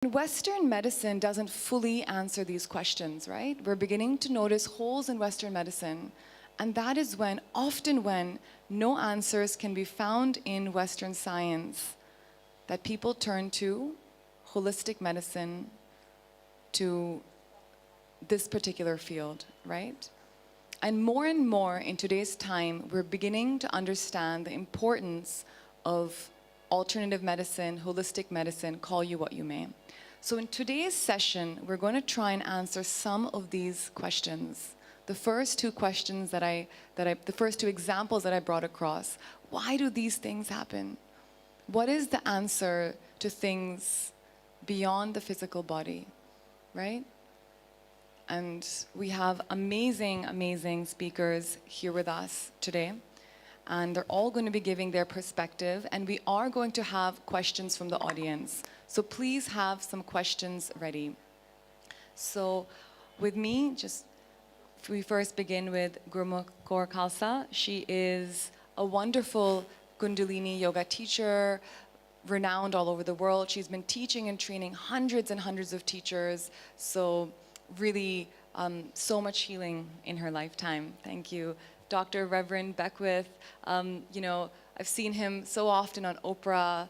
Western medicine doesn't fully answer these questions, right? We're beginning to notice holes in Western medicine. And that is when, often when, no answers can be found in Western science, that people turn to holistic medicine, to this particular field, right? And more in today's time, we're beginning to understand the importance of alternative medicine, holistic medicine, call you what you may. So in today's session, we're going to try and answer some of these questions. The first two questions the first two examples that I brought across. Why do these things happen? What is the answer to things beyond the physical body, right? And we have amazing, amazing speakers here with us today. And they're all going to be giving their perspective, and we are going to have questions from the audience. So please have some questions ready. So with me, we first begin with Gurmukh Kaur Khalsa. She is a wonderful Kundalini yoga teacher, renowned all over the world. She's been teaching and training hundreds and hundreds of teachers. So really, so much healing in her lifetime. Thank you. Dr. Reverend Beckwith, you know, I've seen him so often on Oprah,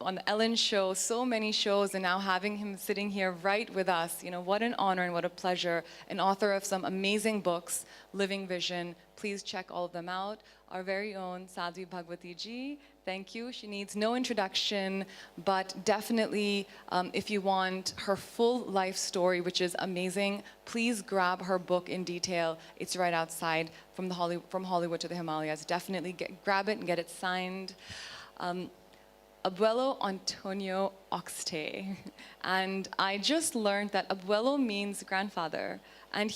on the Ellen show, so many shows, and now having him sitting here right with us, you know, what an honor and what a pleasure. An author of some amazing books, Living Vision. Please check all of them out. Our very own Sadhvi Bhagawati, thank you. She needs no introduction, but definitely if you want her full life story, which is amazing, please grab her book in detail. It's right outside from Hollywood to the Himalayas. Definitely grab it and get it signed. Abuelo Antonio Oxte. And I just learned that Abuelo means grandfather. And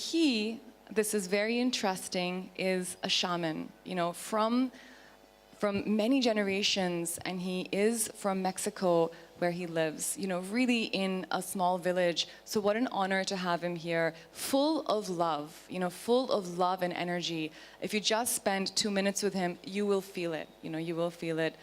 this is very interesting, is a shaman, you know, from many generations, and he is from Mexico, where he lives, you know, really in a small village. So what an honor to have him here, full of love, you know, full of love and energy. If you just spend 2 minutes with him, you will feel it, you know, you will feel it.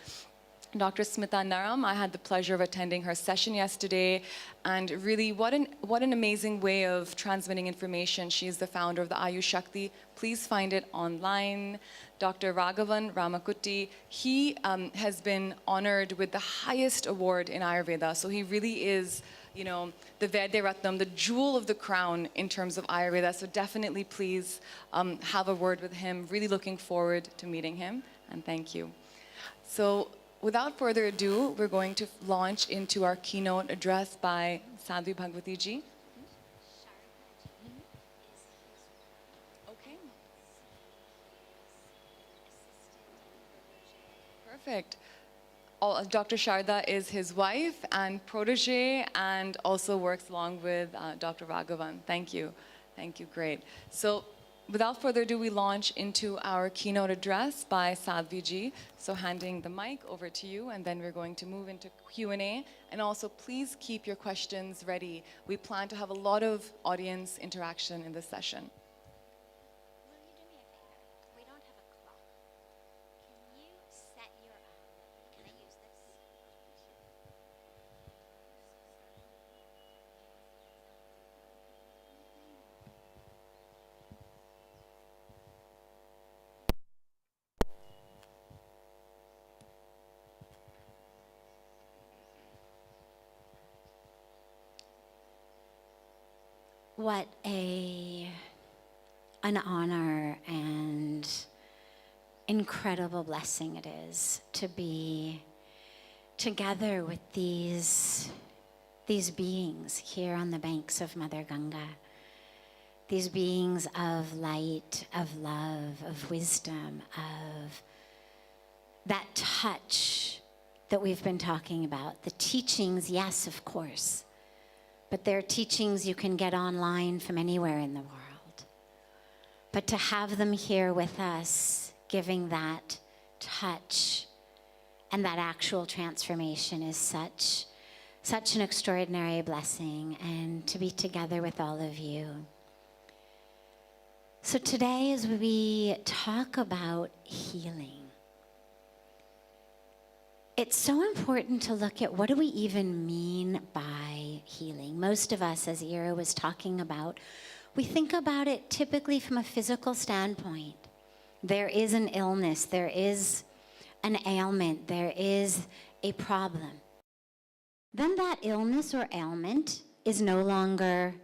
Dr. Smita Naram, I had the pleasure of attending her session yesterday, and really what an amazing way of transmitting information. She is the founder of the Ayush Shakti. Please find it online. Dr. Raghavan Kutty, he has been honored with the highest award in Ayurveda. So he really is, you know, the Vede Ratnam, the jewel of the crown in terms of Ayurveda. So definitely please have a word with him. Really looking forward to meeting him, and thank you. So without further ado, we're going to launch into our keynote address by Sadhvi Bhagawati. Okay. Perfect. Dr. Sharda is his wife and protege, and also works along with Dr. Raghavan. Thank you. Thank you. Great. So without further ado, we launch into our keynote address by Sadhviji. So handing the mic over to you, and then we're going to move into Q&A. And also, please keep your questions ready. We plan to have a lot of audience interaction in this session. What an honor and incredible blessing it is to be together with these beings here on the banks of Mother Ganga. These beings of light, of love, of wisdom, of that touch that we've been talking about. The teachings, yes, of course. But they're teachings you can get online from anywhere in the world. But to have them here with us, giving that touch and that actual transformation is such an extraordinary blessing, and to be together with all of you. So today, as we talk about healing, it's so important to look at what do we even mean by healing. Most of us, as Ira was talking about, we think about it typically from a physical standpoint. There is an illness, there is an ailment, there is a problem. Then that illness or ailment is no longer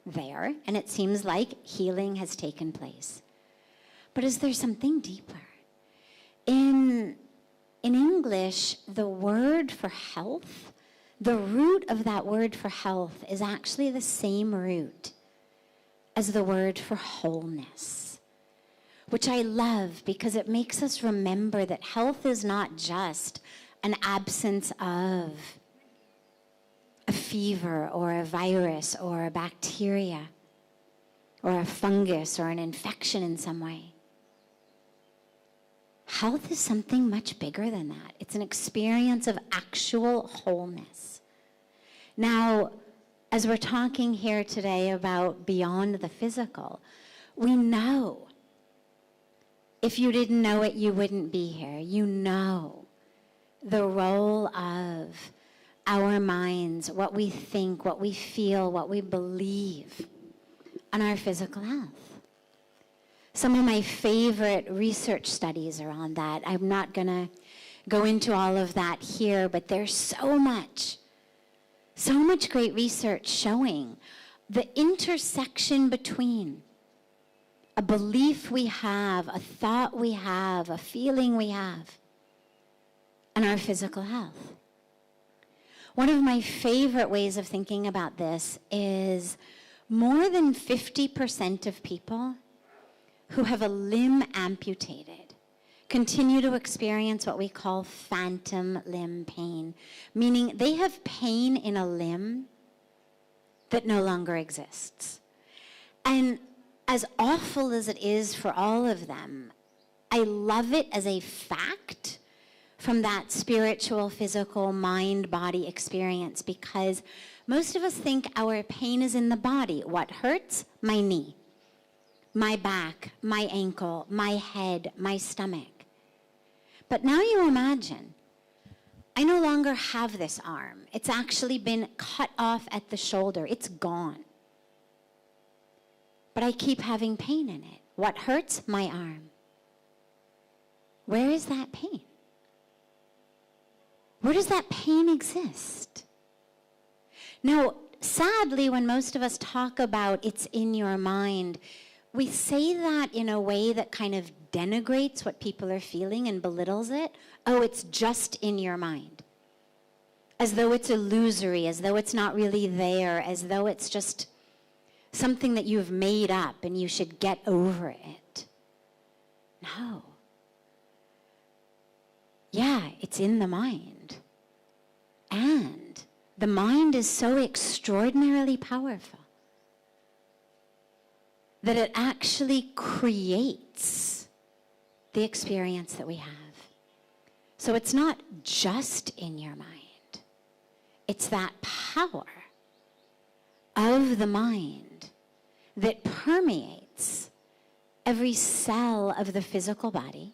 there, and it seems like healing has taken place. But is there something deeper? In English, the word for health, the root of that word for health is actually the same root as the word for wholeness, which I love because it makes us remember that health is not just an absence of a fever or a virus or a bacteria or a fungus or an infection in some way. Health is something much bigger than that. It's an experience of actual wholeness. Now, as we're talking here today about beyond the physical, we know, if you didn't know it, you wouldn't be here. You know the role of our minds, what we think, what we feel, what we believe on our physical health. Some of my favorite research studies are on that. I'm not going to go into all of that here, but there's so much great research showing the intersection between a belief we have, a thought we have, a feeling we have, and our physical health. One of my favorite ways of thinking about this is more than 50% of people who have a limb amputated continue to experience what we call phantom limb pain, meaning they have pain in a limb that no longer exists. And as awful as it is for all of them, I love it as a fact from that spiritual, physical, mind-body experience, because most of us think our pain is in the body. What hurts? My knee, my back, my ankle, my head, my stomach. But now you imagine, I no longer have this arm. It's actually been cut off at the shoulder. It's gone. But I keep having pain in it. What hurts? My arm. Where is that pain? Where does that pain exist? Now, sadly, when most of us talk about it's in your mind, we say that in a way that kind of denigrates what people are feeling and belittles it. Oh, it's just in your mind. As though it's illusory, as though it's not really there, as though it's just something that you've made up and you should get over it. No. Yeah, it's in the mind. And the mind is so extraordinarily powerful that it actually creates the experience that we have. So it's not just in your mind. It's that power of the mind that permeates every cell of the physical body,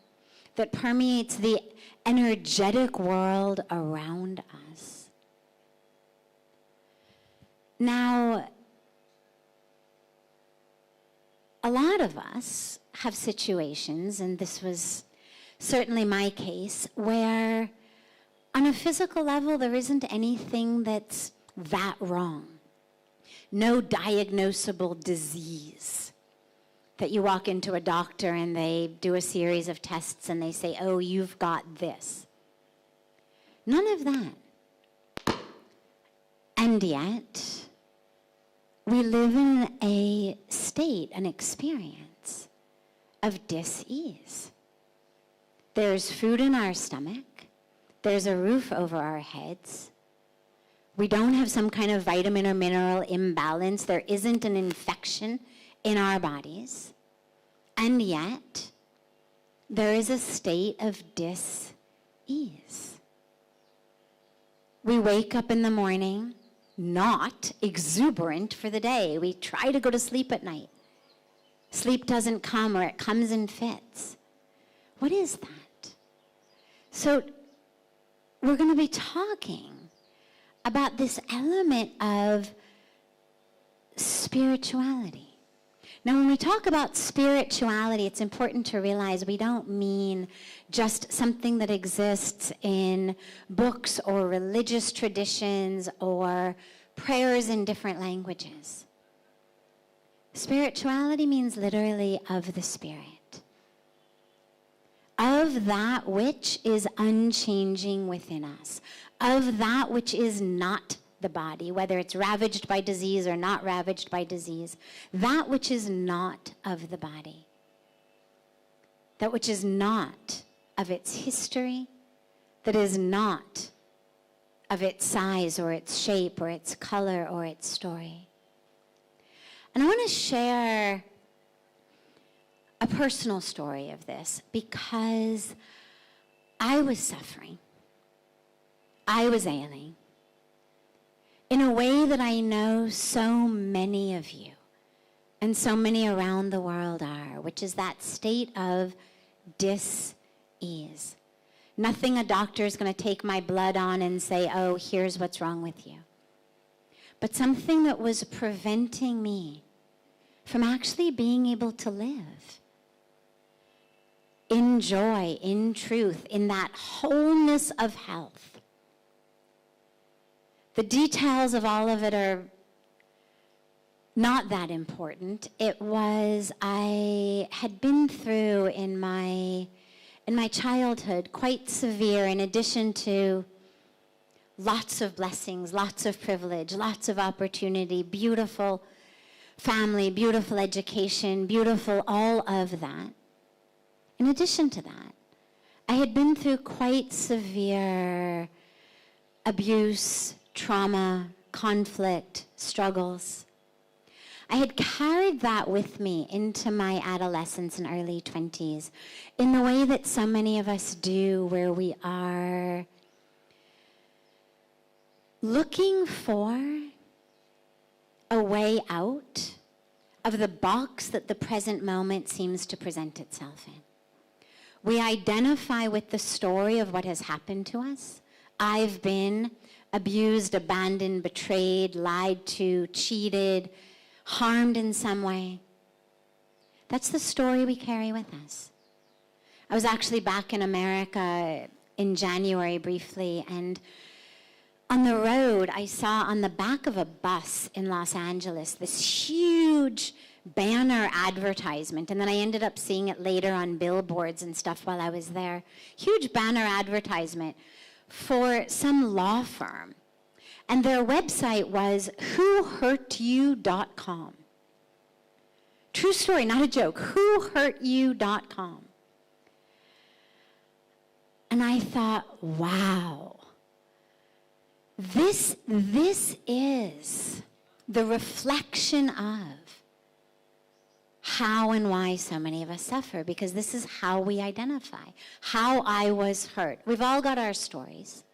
that permeates the energetic world around us. Now, a lot of us have situations, and this was certainly my case, where on a physical level there isn't anything that's that wrong. No diagnosable disease that you walk into a doctor and they do a series of tests and they say, oh, you've got this. None of that. And yet, we live in a state, an experience of dis-ease. There's food in our stomach. There's a roof over our heads. We don't have some kind of vitamin or mineral imbalance. There isn't an infection in our bodies. And yet, there is a state of dis-ease. We wake up in the morning not exuberant for the day. We try to go to sleep at night. Sleep doesn't come, or it comes in fits. What is that? So we're going to be talking about this element of spirituality. Now, when we talk about spirituality, it's important to realize we don't mean just something that exists in books or religious traditions or prayers in different languages. Spirituality means literally of the spirit, of that which is unchanging within us, of that which is not the body, whether it's ravaged by disease or not ravaged by disease, that which is not of the body, that which is not of its history, that is not of its size or its shape or its color or its story. And I want to share a personal story of this because I was suffering. I was ailing in a way that I know so many of you and so many around the world are, which is that state of dis-ease. Nothing a doctor is going to take my blood on and say, oh, here's what's wrong with you. But something that was preventing me from actually being able to live in joy, in truth, in that wholeness of health. The details of all of it are not that important. It was, I had been through in my childhood quite severe, in addition to lots of blessings, lots of privilege, lots of opportunity, beautiful family, beautiful education, beautiful all of that. In addition to that, I had been through quite severe abuse, trauma, conflict, struggles. I had carried that with me into my adolescence and early 20s in the way that so many of us do, where we are looking for a way out of the box that the present moment seems to present itself in. We identify with the story of what has happened to us. I've been abused, abandoned, betrayed, lied to, cheated, harmed in some way. That's the story we carry with us. I was actually back in America in January briefly, and on the road, I saw on the back of a bus in Los Angeles this huge banner advertisement, and then I ended up seeing it later on billboards and stuff while I was there. Huge banner advertisement for some law firm. And their website was whohurtyou.com. True story, not a joke. Whohurtyou.com. And I thought, wow, this is the reflection of how and why so many of us suffer, because this is how we identify, how I was hurt. We've all got our stories.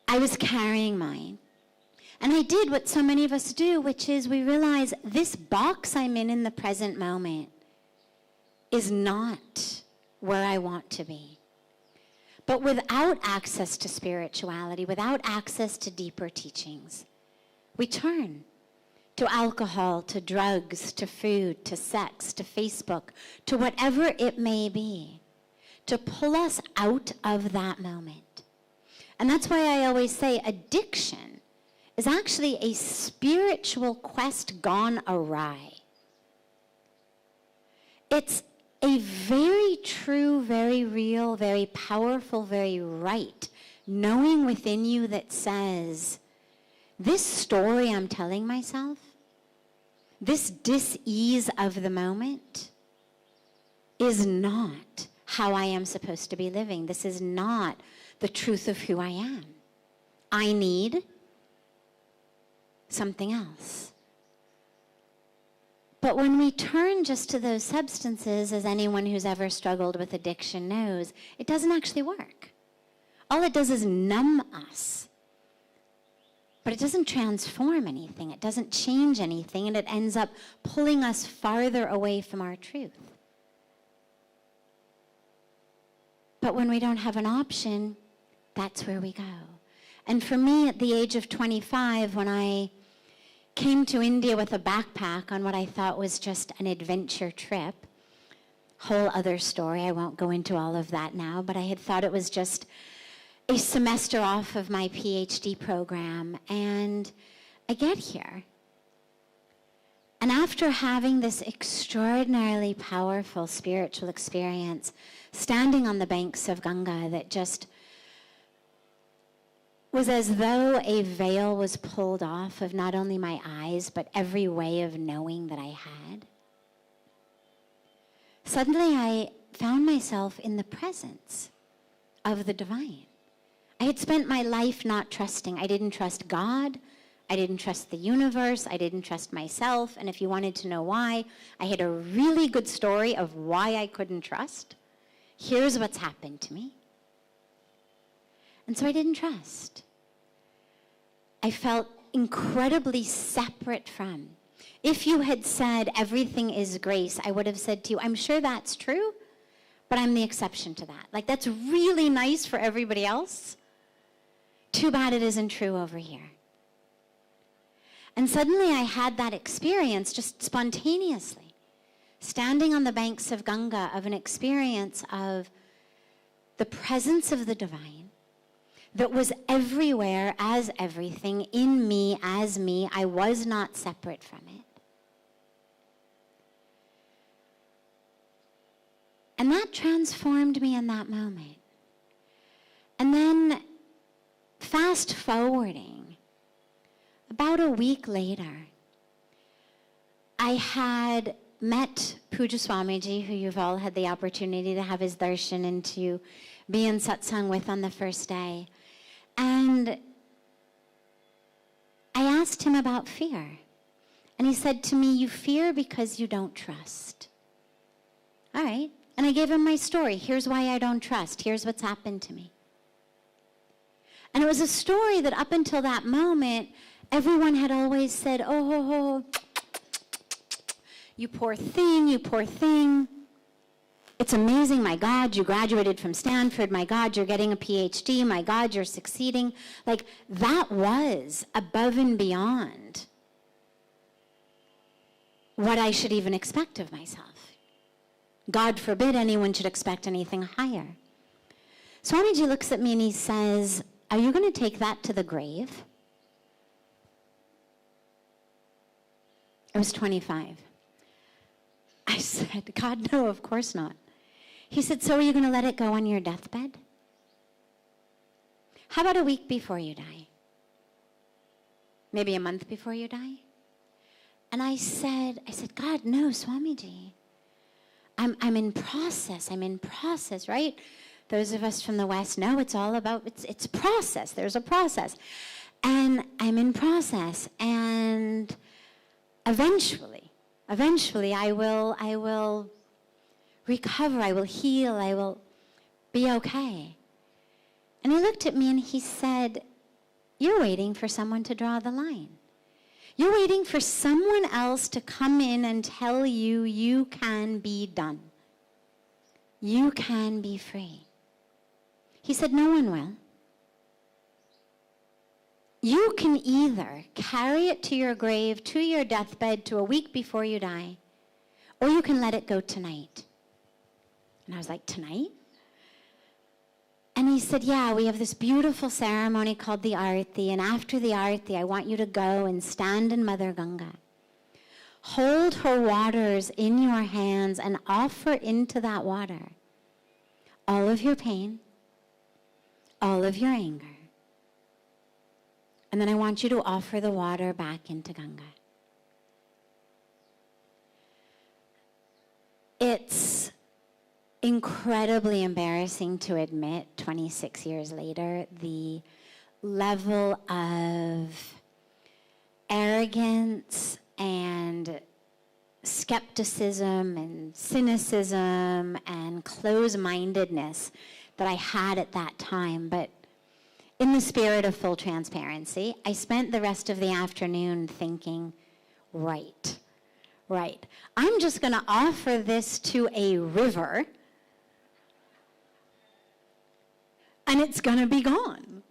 I was carrying mine. And I did what so many of us do, which is we realize this box I'm in the present moment is not where I want to be. But without access to spirituality, without access to deeper teachings, we turn to alcohol, to drugs, to food, to sex, to Facebook, to whatever it may be, to pull us out of that moment. And that's why I always say addiction is actually a spiritual quest gone awry. It's a very true, very real, very powerful, very right knowing within you that says, this story I'm telling myself, this dis-ease of the moment is not how I am supposed to be living. This is not the truth of who I am. I need something else. But when we turn just to those substances, as anyone who's ever struggled with addiction knows, it doesn't actually work. All it does is numb us. But it doesn't transform anything. It doesn't change anything, and it ends up pulling us farther away from our truth. But when we don't have an option, that's where we go. And for me, at the age of 25, when I came to India with a backpack on what I thought was just an adventure trip, whole other story, I won't go into all of that now, but I had thought it was just a semester off of my PhD program, and I get here. And after having this extraordinarily powerful spiritual experience, standing on the banks of Ganga that just was as though a veil was pulled off of not only my eyes, but every way of knowing that I had. Suddenly I found myself in the presence of the divine. I had spent my life not trusting. I didn't trust God. I didn't trust the universe. I didn't trust myself. And if you wanted to know why, I had a really good story of why I couldn't trust. Here's what's happened to me. And so I didn't trust. I felt incredibly separate from. If you had said everything is grace, I would have said to you, I'm sure that's true, but I'm the exception to that. Like, that's really nice for everybody else. Too bad it isn't true over here. And suddenly I had that experience just spontaneously, standing on the banks of Ganga, of an experience of the presence of the divine that was everywhere as everything, in me as me. I was not separate from it. And that transformed me in that moment. And then, fast forwarding, about a week later, I had met Puja Swamiji, who you've all had the opportunity to have his darshan and to be in satsang with on the first day. And I asked him about fear. And he said to me, you fear because you don't trust. All right. And I gave him my story. Here's why I don't trust. Here's what's happened to me. And it was a story that up until that moment, everyone had always said, oh, you poor thing, you poor thing. It's amazing, my God, you graduated from Stanford. My God, you're getting a PhD. My God, you're succeeding. Like, that was above and beyond what I should even expect of myself. God forbid anyone should expect anything higher. Swamiji looks at me and he says, are you going to take that to the grave? I was 25. I said, God, no, of course not. He said, so are you going to let it go on your deathbed? How about a week before you die? Maybe a month before you die? And I said, God, no, Swamiji. I'm in process. I'm in process, right? Those of us from the West know it's all about, it's process. There's a process. And I'm in process. And eventually I will recover, I will heal, I will be okay. And he looked at me and he said, you're waiting for someone to draw the line. You're waiting for someone else to come in and tell you you can be done. You can be free. He said, no one will. You can either carry it to your grave, to your deathbed, to a week before you die, or you can let it go tonight. And I was like, tonight? And he said, yeah, we have this beautiful ceremony called the Arati, and after the Arati, I want you to go and stand in Mother Ganga. Hold her waters in your hands and offer into that water all of your pain, all of your anger. And then I want you to offer the water back into Ganga. It's incredibly embarrassing to admit 26 years later the level of arrogance and skepticism and cynicism and close-mindedness that I had at that time. But in the spirit of full transparency, I spent the rest of the afternoon thinking, right. I'm just going to offer this to a river and it's going to be gone.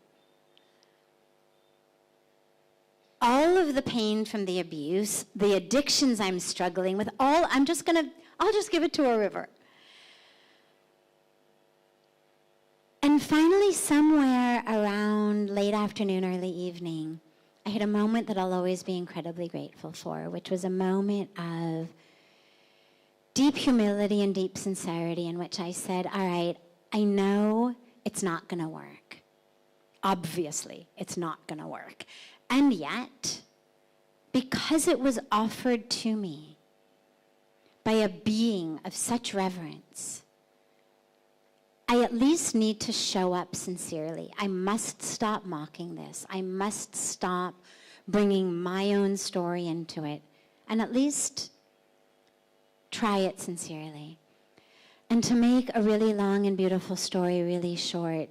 All of the pain from the abuse, the addictions I'm struggling with, I'll just give it to a river. And finally, somewhere around late afternoon, early evening, I had a moment that I'll always be incredibly grateful for, which was a moment of deep humility and deep sincerity in which I said, all right, I know it's not going to work. Obviously, it's not going to work. And yet, because it was offered to me by a being of such reverence, I at least need to show up sincerely. I must stop mocking this. I must stop bringing my own story into it, and at least try it sincerely. And to make a really long and beautiful story really short,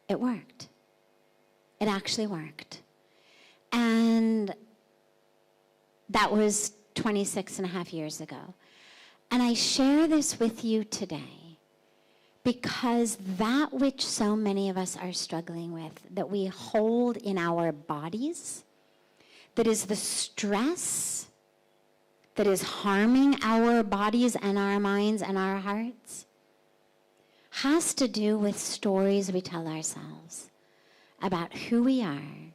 it worked. It actually worked. And that was 26 and a half years ago. And I share this with you today because that which so many of us are struggling with, that we hold in our bodies, that is the stress that is harming our bodies and our minds and our hearts, has to do with stories we tell ourselves about who we are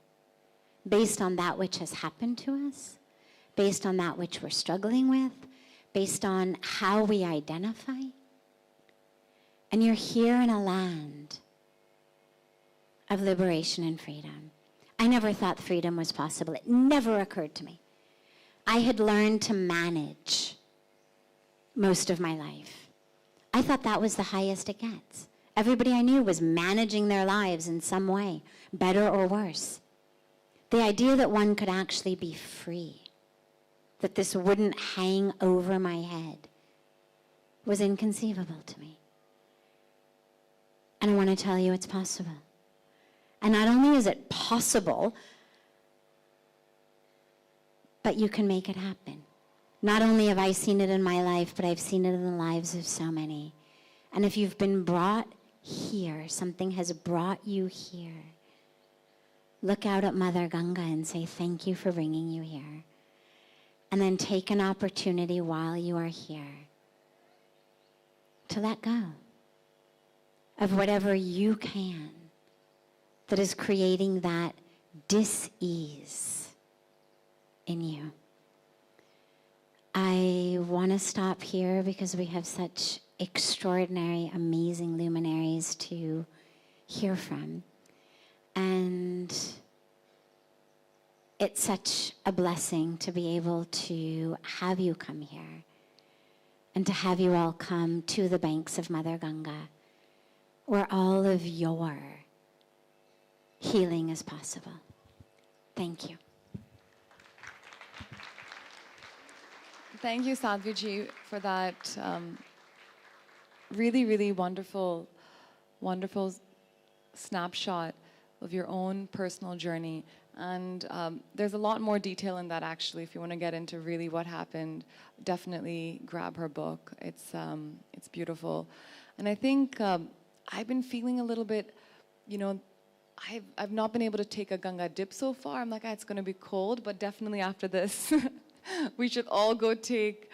based on that which has happened to us, based on that which we're struggling with, based on how we identify. And you're here in a land of liberation and freedom. I never thought freedom was possible. It never occurred to me. I had learned to manage most of my life. I thought that was the highest it gets. Everybody I knew was managing their lives in some way, better or worse. The idea that one could actually be free, that this wouldn't hang over my head, was inconceivable to me. And I want to tell you it's possible. And not only is it possible, but you can make it happen. Not only have I seen it in my life, but I've seen it in the lives of so many. And if you've been brought here, something has brought you here, look out at Mother Ganga and say, thank you for bringing you here. And then take an opportunity while you are here to let go of whatever you can that is creating that dis-ease in you. I want to stop here because we have such extraordinary, amazing luminaries to hear from. And it's such a blessing to be able to have you come here and to have you all come to the banks of Mother Ganga, where all of your healing is possible. Thank you. Thank you, Sadhviji, for that really, really wonderful, wonderful snapshot of your own personal journey. And there's a lot more detail in that, actually. If you want to get into really what happened, definitely grab her book. It's beautiful. And I think I've been feeling a little bit, I've not been able to take a Ganga dip so far. I'm like, it's going to be cold, but definitely after this, we should all go take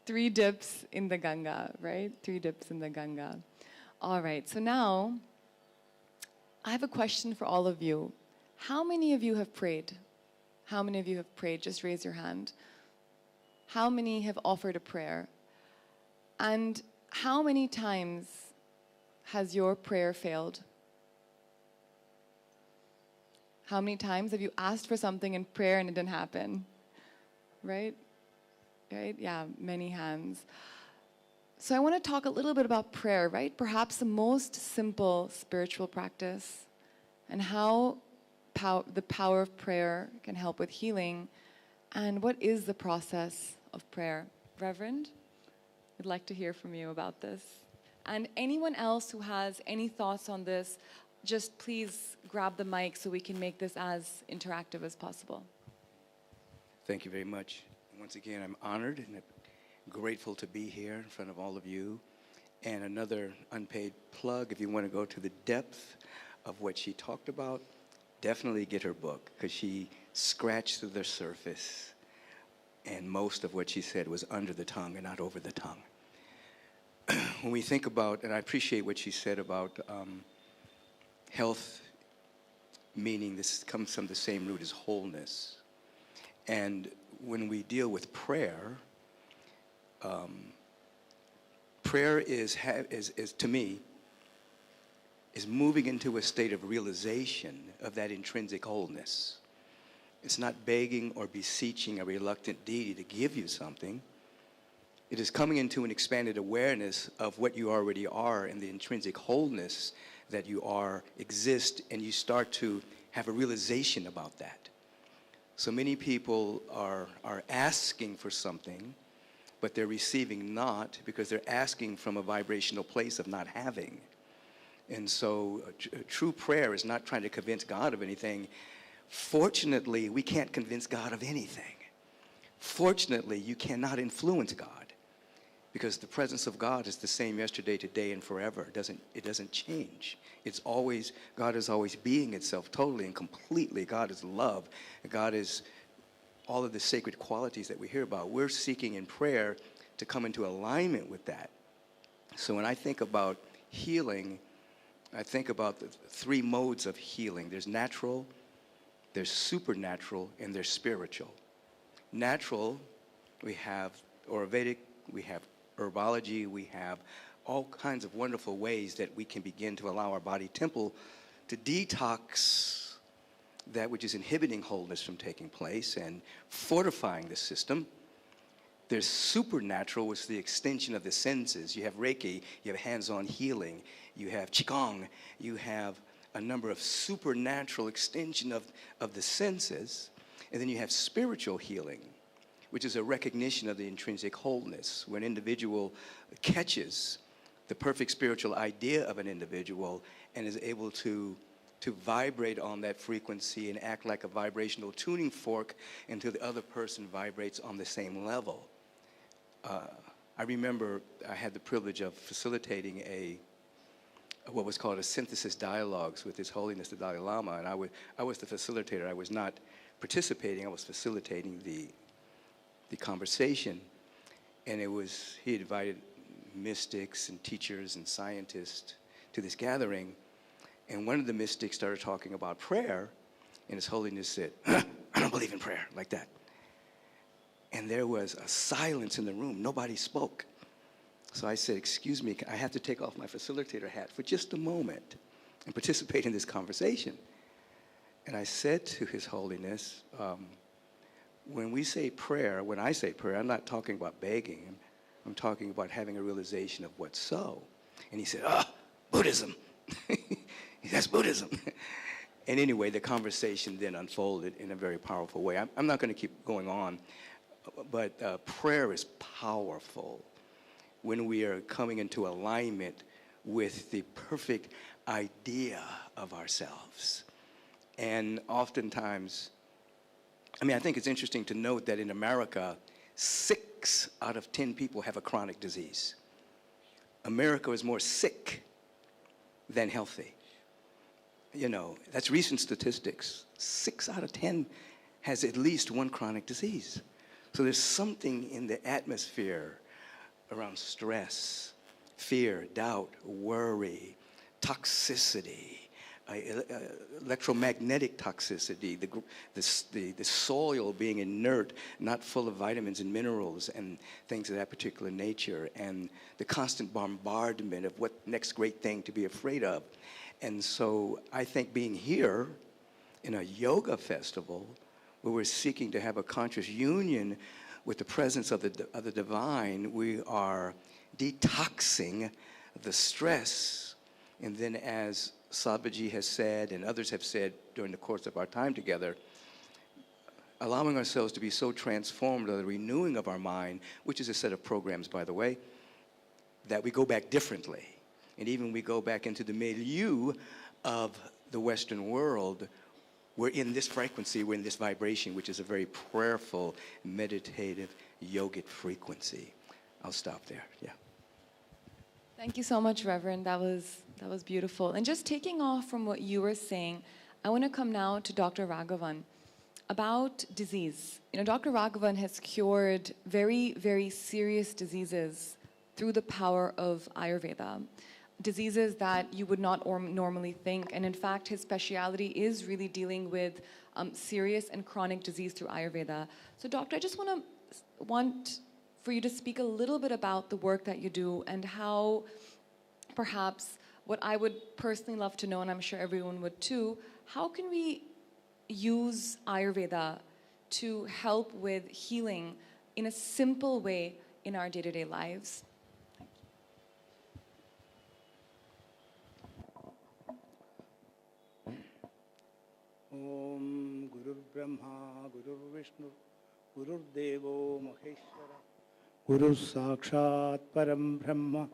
3 dips in the Ganga, right? 3 dips in the Ganga. All right, so now I have a question for all of you. How many of you have prayed? How many of you have prayed? Just raise your hand. How many have offered a prayer? And how many times has your prayer failed? How many times have you asked for something in prayer and it didn't happen? Right? Right? Yeah, many hands. So I want to talk a little bit about prayer, right? Perhaps the most simple spiritual practice, and how the power of prayer can help with healing. And what is the process of prayer? Reverend, I'd like to hear from you about this. And anyone else who has any thoughts on this, just please grab the mic so we can make this as interactive as possible. Thank you very much. Once again, I'm honored and grateful to be here in front of all of you. And another unpaid plug, if you want to go to the depth of what she talked about, definitely get her book, because she scratched through the surface, and most of what she said was under the tongue and not over the tongue. When we think about, and I appreciate what she said about health, meaning this comes from the same root as wholeness. And when we deal with prayer, prayer is to me, is moving into a state of realization of that intrinsic wholeness. It's not begging or beseeching a reluctant deity to give you something. It is coming into an expanded awareness of what you already are and the intrinsic wholeness that you are, exist, and you start to have a realization about that. So many people are asking for something, but they're receiving not, because they're asking from a vibrational place of not having. And so true prayer is not trying to convince God of anything. Fortunately, we can't convince God of anything. Fortunately, you cannot influence God, because the presence of God is the same yesterday, today, and forever. It doesn't change. It's always, God is always being itself totally and completely. God is love. God is all of the sacred qualities that we hear about. We're seeking in prayer to come into alignment with that. So when I think about healing, I think about the three modes of healing. There's natural, there's supernatural, and there's spiritual. Natural, we have Ayurvedic, we have herbology, we have all kinds of wonderful ways that we can begin to allow our body temple to detox that which is inhibiting wholeness from taking place and fortifying the system. There's supernatural, which is the extension of the senses. You have Reiki, you have hands-on healing, you have Qigong, you have a number of supernatural extension of the senses, and then you have spiritual healing, which is a recognition of the intrinsic wholeness, where an individual catches the perfect spiritual idea of an individual and is able to vibrate on that frequency and act like a vibrational tuning fork until the other person vibrates on the same level. I remember I had the privilege of facilitating what was called a synthesis dialogues with His Holiness the Dalai Lama, and I was the facilitator. I was not participating, I was facilitating the conversation, and he invited mystics and teachers and scientists to this gathering, and one of the mystics started talking about prayer, and His Holiness said, I don't believe in prayer, like that. And there was a silence in the room. Nobody spoke. So I said, excuse me, I have to take off my facilitator hat for just a moment and participate in this conversation. And I said to His Holiness, when I say prayer, I'm not talking about begging. I'm talking about having a realization of what's so. And he said, Buddhism. That's Buddhism. And anyway, the conversation then unfolded in a very powerful way. I'm not going to keep going on, but prayer is powerful when we are coming into alignment with the perfect idea of ourselves. And oftentimes, I think it's interesting to note that in America, 6 out of 10 people have a chronic disease. America is more sick than healthy. That's recent statistics. 6 out of 10 has at least one chronic disease. So there's something in the atmosphere around stress, fear, doubt, worry, toxicity, electromagnetic toxicity, the soil being inert, not full of vitamins and minerals and things of that particular nature, and the constant bombardment of what next great thing to be afraid of. And so I think being here in a yoga festival where we're seeking to have a conscious union with the presence of the divine, we are detoxing the stress. And then, as Sadhviji has said and others have said during the course of our time together, allowing ourselves to be so transformed by the renewing of our mind, which is a set of programs, by the way, that we go back differently. And even we go back into the milieu of the Western world. We're in this frequency, we're in this vibration, which is a very prayerful, meditative, yogic frequency. I'll stop there, yeah. Thank you so much, Reverend. That was beautiful. And just taking off from what you were saying, I want to come now to Dr. Raghavan about disease. You know, Dr. Raghavan has cured very, very serious diseases through the power of Ayurveda. Diseases that you would not normally think. And in fact, his speciality is really dealing with serious and chronic disease through Ayurveda. So doctor, I just want for you to speak a little bit about the work that you do and how perhaps what I would personally love to know, and I'm sure everyone would too, how can we use Ayurveda to help with healing in a simple way in our day-to-day lives? Om Guru Brahma, Guru Vishnu, Guru Devo Maheshwara, Guru Sakshat Param Brahma,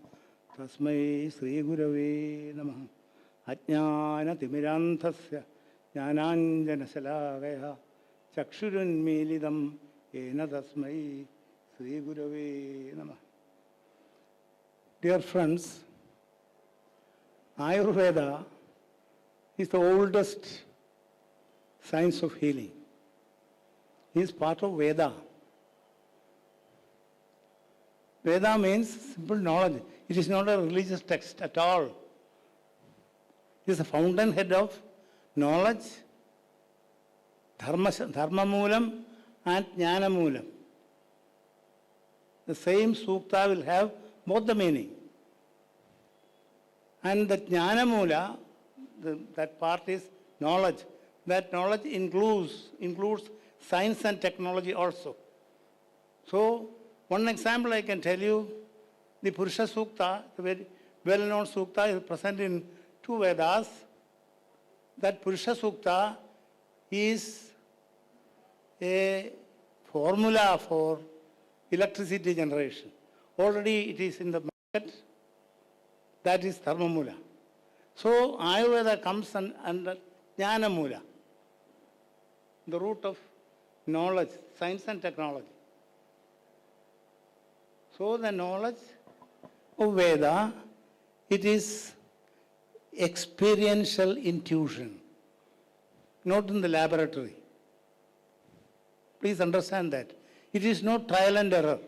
Tasmai Sri Gurave Namaha, Ajnana Timirantasya, Jnananjana Salagaya, Chakshurun Milidam, Ena Tasmai Sri Gurave Namaha. Dear friends, Ayurveda is the oldest science of healing. It is part of Veda. Veda means simple knowledge. It is not a religious text at all. It is a fountainhead of knowledge, dharma moolam and jnana moolam. The same sukta will have both the meaning. And the jnana moola, that part is knowledge. That knowledge includes science and technology also. So, one example I can tell you, the Purusha Sukta, the very well-known Sukta, is present in 2 Vedas. That Purusha Sukta is a formula for electricity generation. Already it is in the market. That is Dharma Mula. So, Ayurveda comes under Jnana Mula, the root of knowledge, science and technology. So the knowledge of Veda, it is experiential intuition, not in the laboratory. Please understand that. It is not trial and error.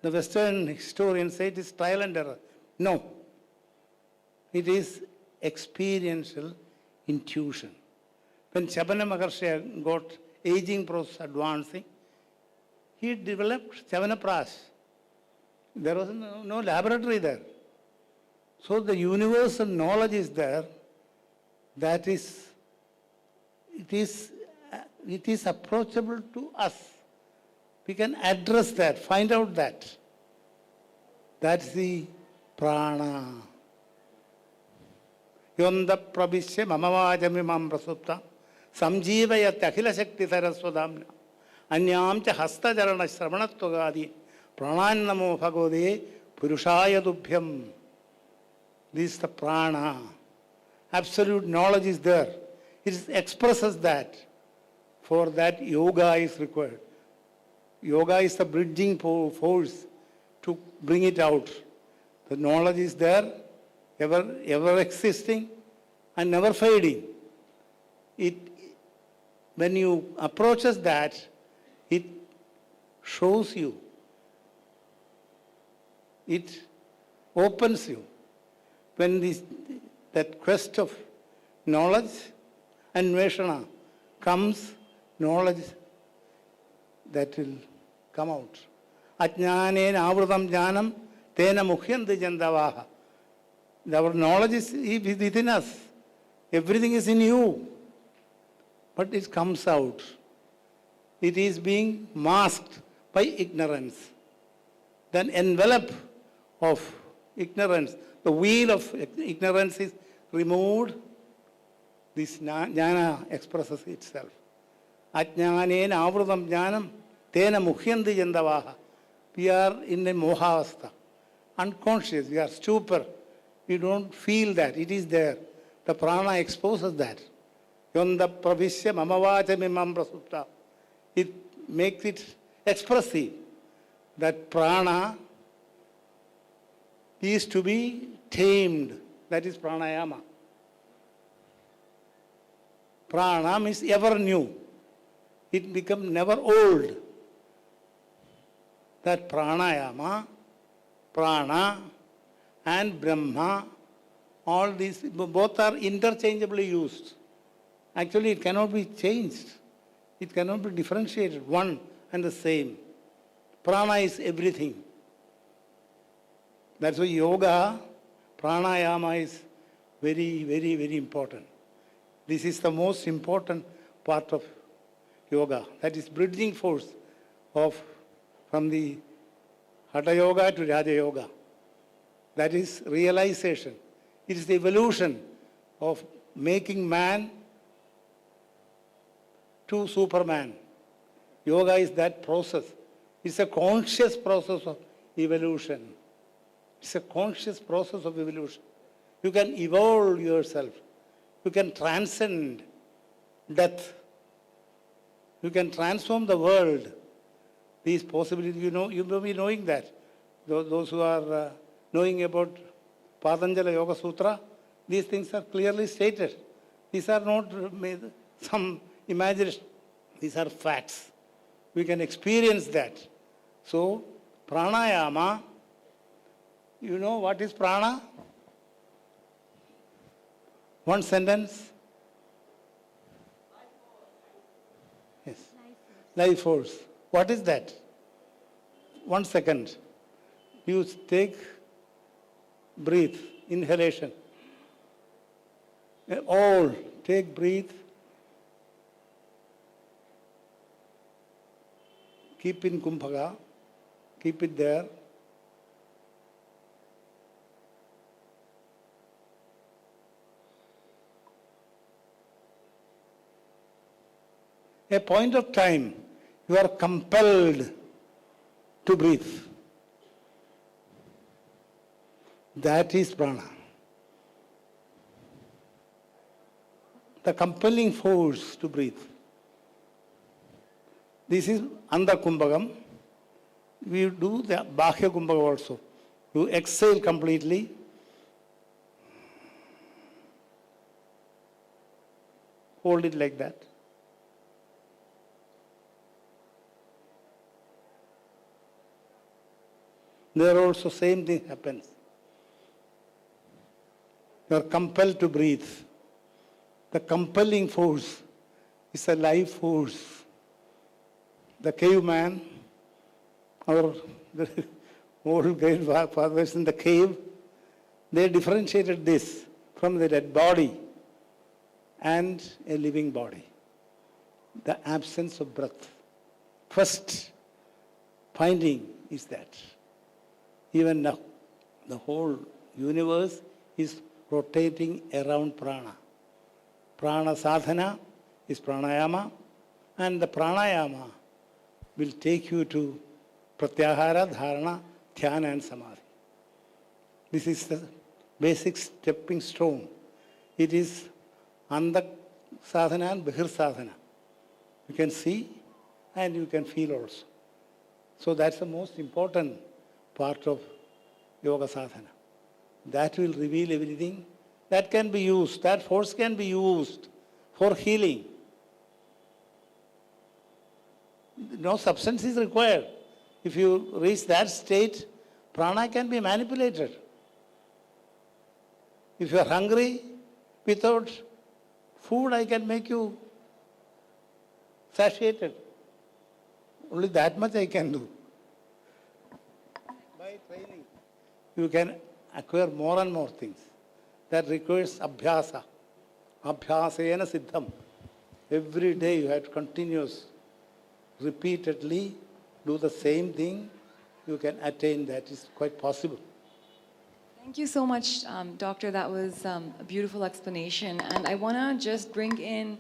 The Western historians say it is trial and error. No. It is experiential intuition. When Shabana Maharshi got aging process advancing, he developed Chavanapras. There was no laboratory there. So the universal knowledge is there. That is, it is approachable to us. We can address that, find out that. That's the prana. Yonda prabhishya mamavajami mam prasupta samjivayat akhila shakti saraswadamna anyam cha hasta jarana shravanattvagadi pranayama bhagavate purushaya dubhyam. This is the prana. Absolute knowledge is there. It expresses that. For that, yoga is required. Yoga is the bridging force to bring it out. The knowledge is there, ever existing and never fading. When you approaches that, it shows you. It opens you. When that quest of knowledge and Veshana comes, knowledge that will come out. Ajnanena avrutam jnanam tena mukhyanti jandavaha. Our knowledge is within us. Everything is in you. But it comes out. It is being masked by ignorance. Then envelope of ignorance, the wheel of ignorance is removed. This jnana expresses itself. Ajnanena avrutam jnanam tena mukhyanti jandavaha. We are in a mohavastha, unconscious, we are stupor. We don't feel that, it is there. The prana exposes that. Yonda pravishya mamavachami mam prasupta. It makes it expressive. That prana is to be tamed. That is pranayama. Prana means ever new. It becomes never old. That pranayama, prana and Brahma, all these, both are interchangeably used. Actually, it cannot be changed. It cannot be differentiated, one and the same. Prana is everything. That's why yoga, pranayama is very, very, very important. This is the most important part of yoga. That is bridging force from the Hatha Yoga to Raja Yoga. That is realization. It is the evolution of making man to Superman. Yoga is that process. It's a conscious process of evolution. It's a conscious process of evolution. You can evolve yourself. You can transcend death. You can transform the world. These possibilities, you may be knowing that. Those who are knowing about Patanjali Yoga Sutra, these things are clearly stated. These are not some imagination. These are facts. We can experience that. So, pranayama, you know what is prana? One sentence. Yes. Life force. What is that? 1 second. You take, breathe, inhalation. All, take, breathe. Keep in kumbhaka. Keep it there. A point of time, you are compelled to breathe. That is prana. The compelling force to breathe. This is Andha Kumbhakam. We do the Bahya Kumbhaka also. You exhale completely. Hold it like that. There also same thing happens. You are compelled to breathe. The compelling force is a life force. The caveman, or the old grandfathers in the cave, they differentiated this from the dead body and a living body. The absence of breath. First finding is that. Even now, the whole universe is rotating around prana. Prana sadhana is pranayama, and the pranayama will take you to pratyahara, dharana, dhyana and samadhi. This is the basic stepping stone. It is andha sadhana and bahir sadhana. You can see and you can feel also. So that's the most important part of yoga sadhana. That will reveal everything. That can be used, that force can be used for healing. No substance is required. If you reach that state, prana can be manipulated. If you are hungry, without food I can make you satiated. Only that much I can do. By training, you can acquire more and more things. That requires abhyasa. Abhyasena siddham. Every day you have to continuous, repeatedly do the same thing. You can attain that. It's quite possible. Thank you so much, Doctor. That was a beautiful explanation. And I want to just bring in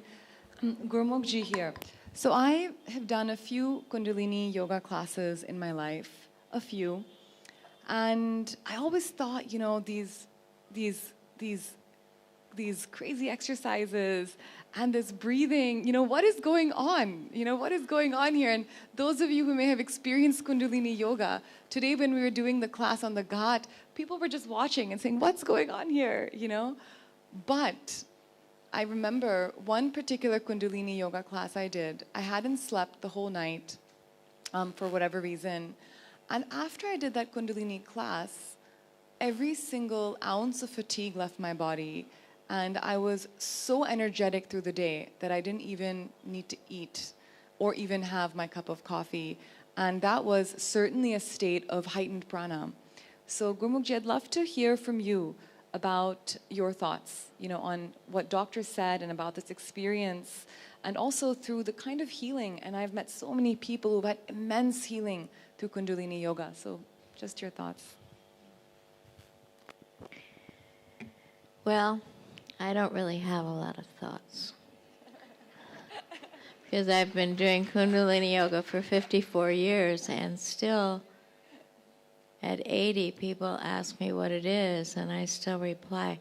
Gurmukh ji here. So I have done a few Kundalini yoga classes in my life, a few. And I always thought, these crazy exercises and this breathing, what is going on? What is going on here? And those of you who may have experienced Kundalini yoga, today when we were doing the class on the Ghat, people were just watching and saying, what's going on here, But I remember one particular Kundalini yoga class I did. I hadn't slept the whole night for whatever reason. And after I did that Kundalini class, every single ounce of fatigue left my body. And I was so energetic through the day that I didn't even need to eat or even have my cup of coffee. And that was certainly a state of heightened prana. So Gurmukhji, I'd love to hear from you about your thoughts, on what doctors said and about this experience, and also through the kind of healing. And I've met so many people who've had immense healing through Kundalini Yoga. So just your thoughts. Well, I don't really have a lot of thoughts. Because I've been doing Kundalini Yoga for 54 years, and still at 80, people ask me what it is, and I still reply,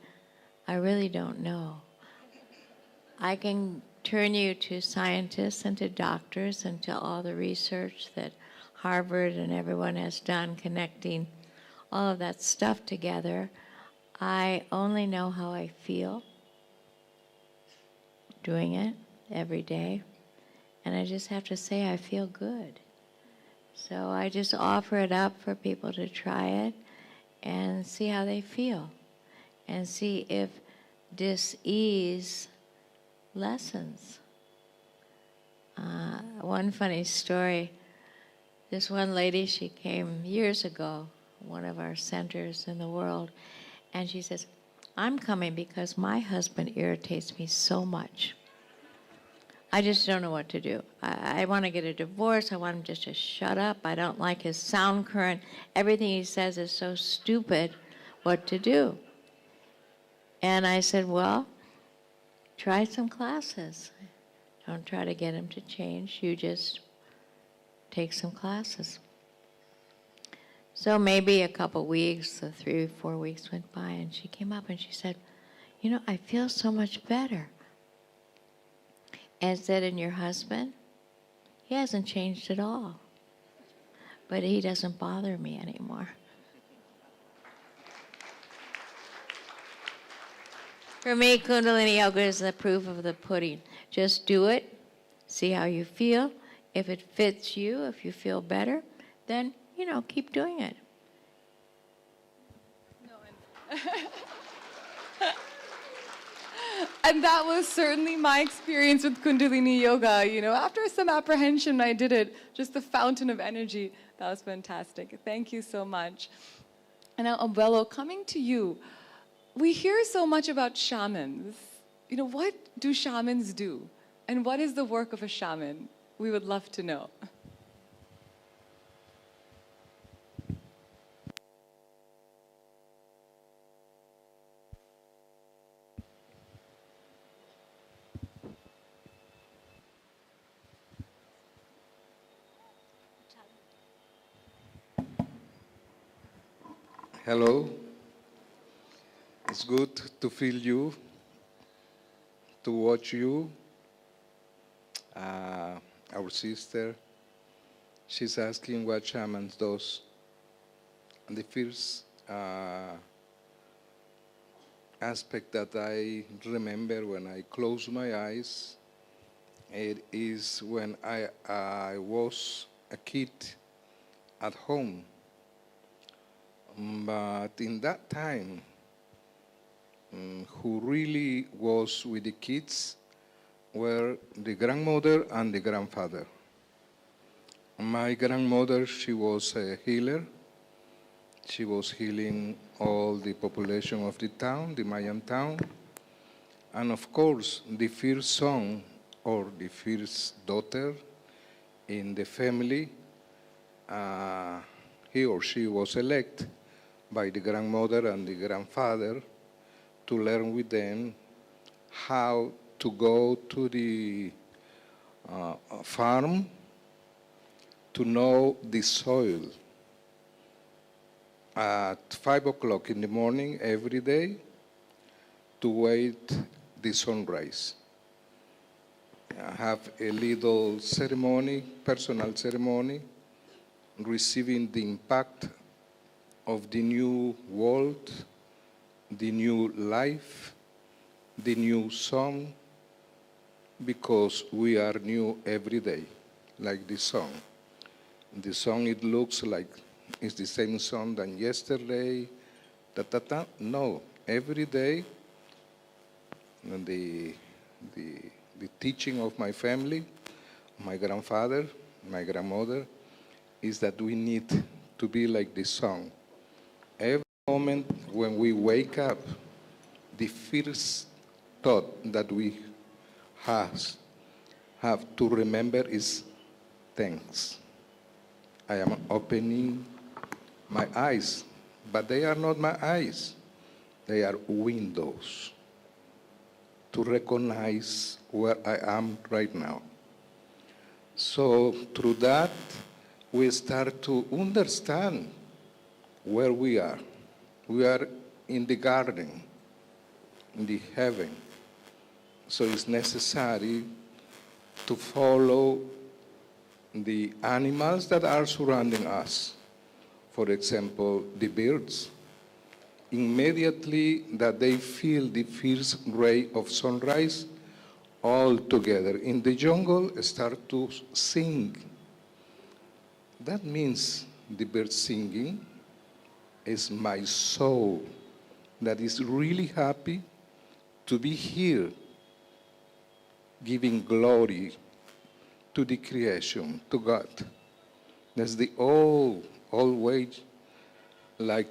I really don't know. I can turn you to scientists and to doctors and to all the research that Harvard and everyone has done connecting all of that stuff together. I only know how I feel doing it every day. And I just have to say I feel good. So I just offer it up for people to try it and see how they feel. And see if dis-ease lessens. One funny story, this one lady, she came years ago, one of our centers in the world, and she says, I'm coming because my husband irritates me so much. I just don't know what to do. I want to get a divorce. I want him just to shut up. I don't like his sound current. Everything he says is so stupid. What to do? And I said, well, try some classes. Don't try to get him to change. You just take some classes. So maybe a couple weeks, 3 or 4 weeks went by, and she came up and she said, I feel so much better. And said, and your husband? He hasn't changed at all. But he doesn't bother me anymore. For me, Kundalini Yoga is the proof of the pudding. Just do it, see how you feel. If it fits you, if you feel better, then, keep doing it. And that was certainly my experience with Kundalini Yoga. After some apprehension, I did it. Just the fountain of energy. That was fantastic. Thank you so much. And now, Abuelo, coming to you, we hear so much about shamans. What do shamans do? And what is the work of a shaman? We would love to know. Hello. It's good to feel you, to watch you. Our sister, she's asking what shamans does. And the first aspect that I remember when I close my eyes, it is when I was a kid at home. But in that time, who really was with the kids were the grandmother and the grandfather. My grandmother, she was a healer. She was healing all the population of the town, the Mayan town. And of course, the first son or the first daughter in the family, he or she was elected by the grandmother and the grandfather to learn with them how to go to the farm to know the soil. At 5 o'clock in the morning every day to wait the sunrise. Have a little ceremony, personal ceremony, receiving the impact of the new world, the new life, the new song, because we are new every day, like the song. The song, it looks like it's the same song than yesterday, ta-ta-ta. No, every day, the teaching of my family, my grandfather, my grandmother, is that we need to be like the song. Every moment when we wake up, the first thought that we have to remember is thanks. I am opening my eyes, but they are not my eyes. They are windows to recognize where I am right now. So through that, we start to understand where we are. We are in the garden, in the heaven. So it's necessary to follow the animals that are surrounding us. For example, the birds. Immediately that they feel the first ray of sunrise, all together in the jungle start to sing. That means the bird singing is my soul that is really happy to be here, giving glory to the creation, to God. That's the old way, like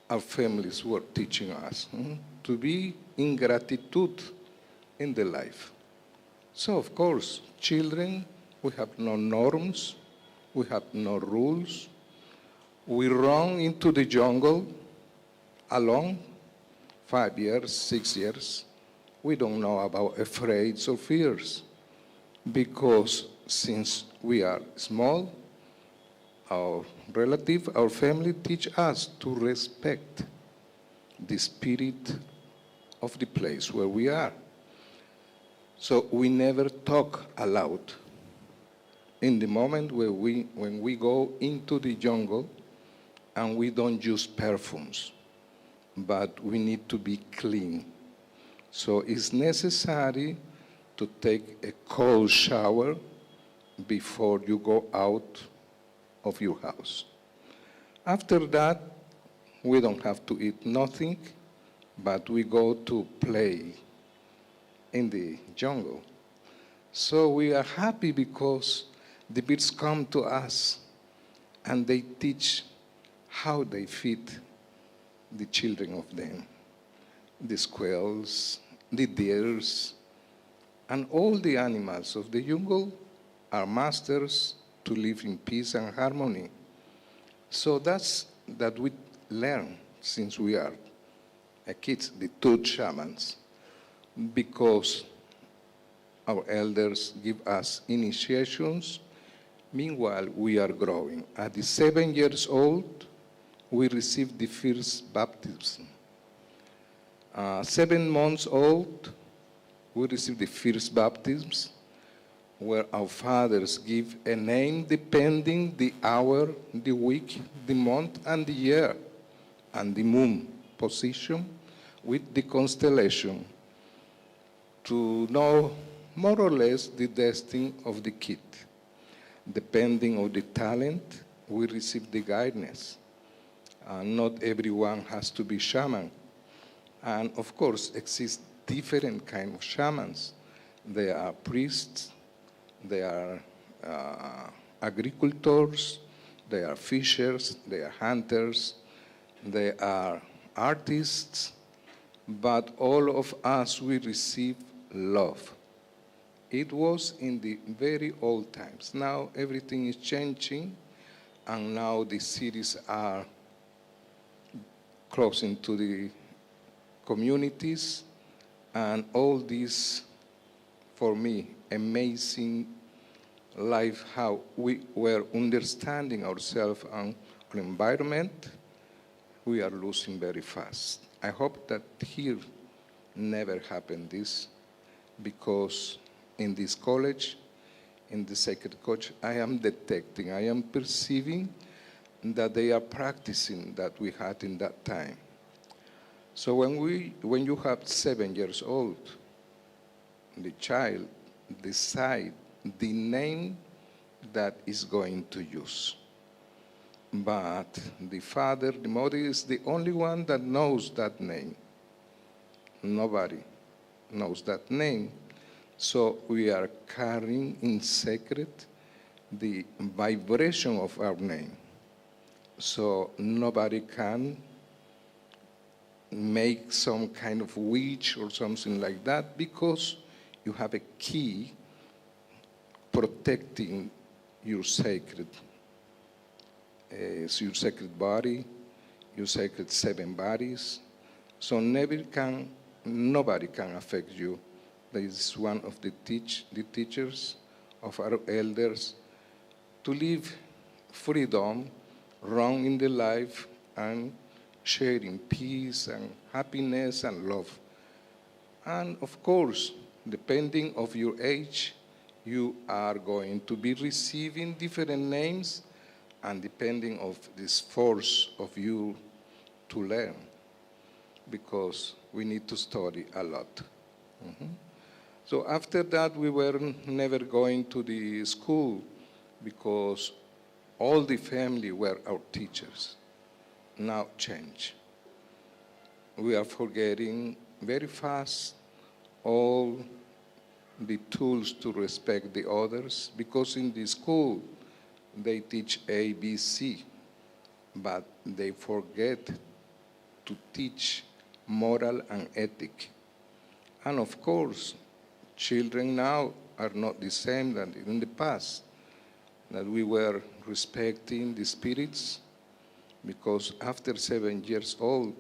our families were teaching us, to be in gratitude in the life. So, of course, children, we have no norms, we have no rules. We run into the jungle alone, 5 years, 6 years. We don't know about afraid or fears, because since we are small, our relative, our family teach us to respect the spirit of the place where we are. So we never talk aloud. In the moment when we go into the jungle, and we don't use perfumes, but we need to be clean. So it's necessary to take a cold shower before you go out of your house. After that, we don't have to eat nothing, but we go to play in the jungle. So we are happy because the birds come to us and they teach how they feed the children of them. The squirrels, the deers, and all the animals of the jungle are masters to live in peace and harmony. So that's that we learn since we are kids, the tooth shamans, because our elders give us initiations. Meanwhile, we are growing. At the 7 years old, we received the first baptism. 7 months old, we received the first baptisms, where our fathers give a name depending the hour, the week, the month, and the year, and the moon position with the constellation to know more or less the destiny of the kid. Depending on the talent, we receive the guidance. Not everyone has to be shaman. And of course, exist different kind of shamans. There are priests, there are agricultors, there are fishers, there are hunters, there are artists, but all of us, we receive love. It was in the very old times. Now everything is changing, and now the cities are closing to the communities, and all this, for me, amazing life, how we were understanding ourselves and our environment, we are losing very fast. I hope that here never happened this, because in this college, in the Sacred Coach, I am detecting, I am perceiving that they are practicing that we had in that time. So when you have 7 years old, the child decide the name that is going to use. But the father, the mother is the only one that knows that name. Nobody knows that name. So we are carrying in secret the vibration of our name. So nobody can make some kind of witch or something like that, because you have a key protecting your sacred body, your sacred 7 bodies. So nobody can affect you. That is one of the teachers of our elders, to live freedom, wrong in the life, and sharing peace and happiness and love. And of course, depending of your age, you are going to be receiving different names, and depending of this force of you to learn, because we need to study a lot. So after that, we were never going to the school, because all the family were our teachers. Now change. We are forgetting very fast all the tools to respect the others, because in the school they teach A, B, C, but they forget to teach moral and ethic. And of course, children now are not the same than in the past, that we were respecting the spirits, because after 7 years old,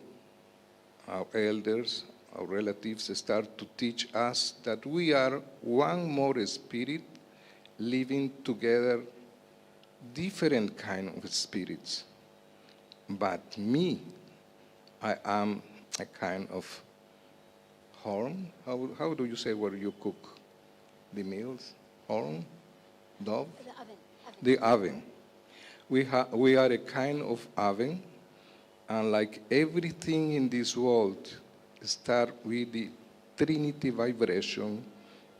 our elders, our relatives start to teach us that we are one more spirit living together, different kind of spirits. But me, I am a kind of horn. How do you say where you cook the meals? Horn? Dove? The oven. The oven. We are a kind of oven, and like everything in this world, start with the Trinity vibration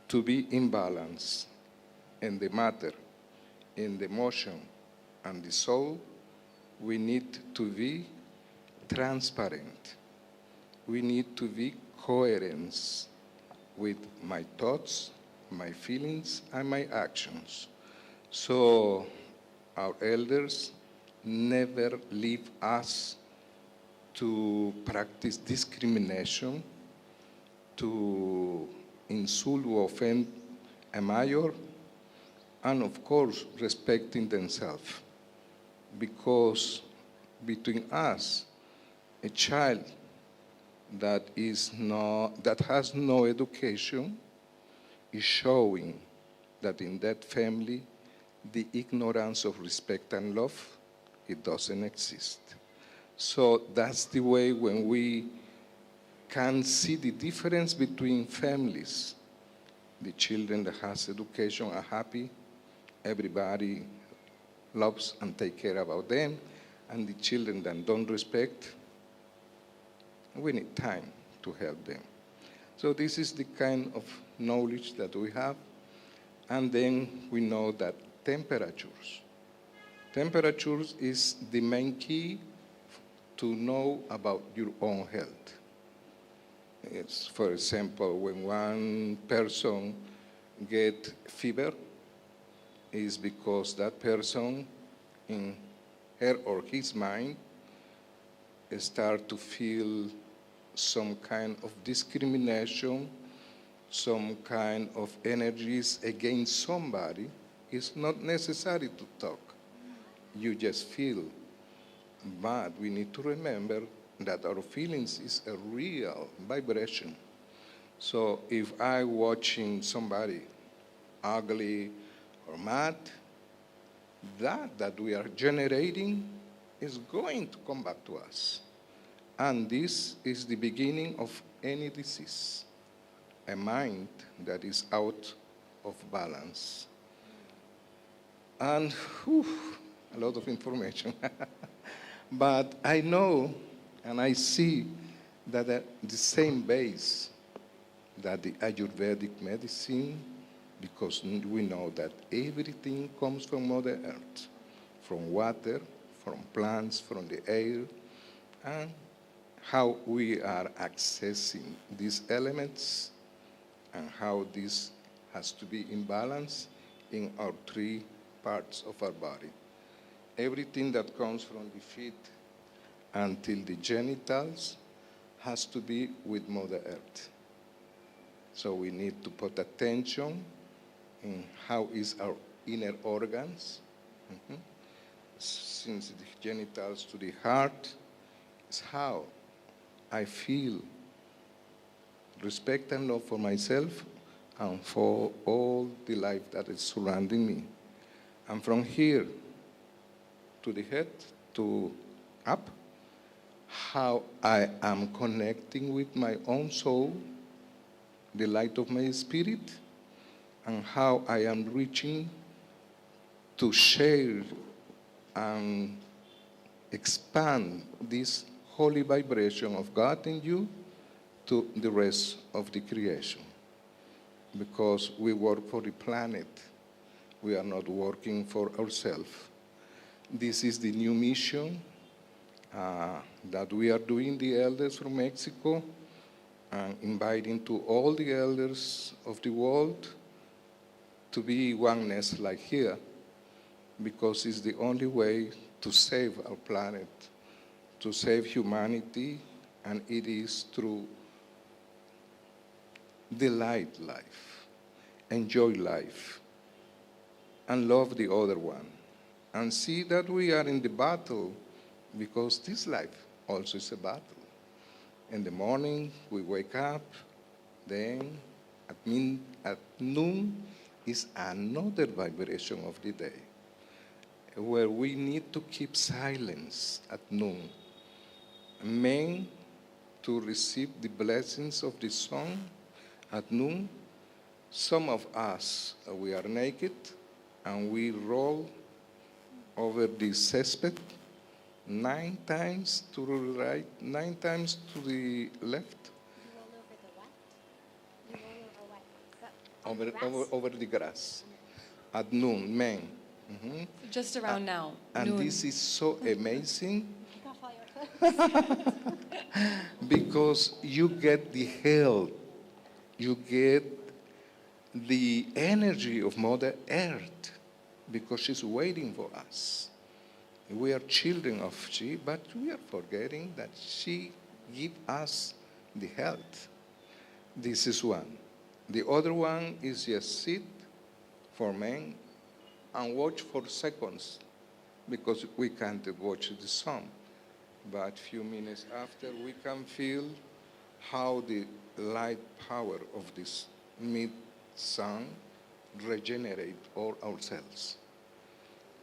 to be in balance. In the matter, in the motion, and the soul, we need to be transparent. We need to be coherent with my thoughts, my feelings, and my actions. So our elders never leave us to practice discrimination, to insult or offend a mayor, and of course respecting themselves. Because between us, a child that has no education is showing that in that family, the ignorance of respect and love, it doesn't exist. So that's the way when we can see the difference between families. The children that has education are happy, everybody loves and take care about them, and the children that don't respect, we need time to help them. So this is the kind of knowledge that we have. And then we know that temperatures is the main key to know about your own health. It's, for example, when one person get fever, is because that person in her or his mind start to feel some kind of discrimination, some kind of energies against somebody. It's not necessary to talk. You just feel. But we need to remember that our feelings is a real vibration. So if I'm watching somebody ugly or mad, that we are generating is going to come back to us. And this is the beginning of any disease, a mind that is out of balance. And a lot of information. But I know and I see that the same base that the Ayurvedic medicine, because we know that everything comes from Mother Earth, from water, from plants, from the air, and how we are accessing these elements and how this has to be in balance in our three parts of our body. Everything that comes from the feet until the genitals has to be with Mother Earth. So we need to put attention in how is our inner organs, since the genitals to the heart, is how I feel respect and love for myself and for all the life that is surrounding me. And from here to the head to up, how I am connecting with my own soul, the light of my spirit, and how I am reaching to share and expand this holy vibration of God in you to the rest of the creation. Because we work for the planet, we are not working for ourselves. This is the new mission that we are doing, the elders from Mexico, and inviting to all the elders of the world to be oneness like here, because it's the only way to save our planet, to save humanity, and it is through delight life, enjoy life, and love the other one, and see that we are in the battle, because this life also is a battle. In the morning, we wake up, then at noon is another vibration of the day, where we need to keep silence at noon. Men to receive the blessings of the sun at noon. Some of us, we are naked, and we roll over the cesspit 9 times to the right, 9 times to the left. You roll over what? Over the grass at noon, men. Just around now, And noon. this is so amazing Take off all your clothes. because you get the health, you get the energy of Mother Earth, because she's waiting for us. We are children of she, but we are forgetting that she gives us the health. This is one. The other one is just sit for men and watch for seconds, because we can't watch the sun. But a few minutes after, we can feel how the light power of this mid-sun regenerate all our cells.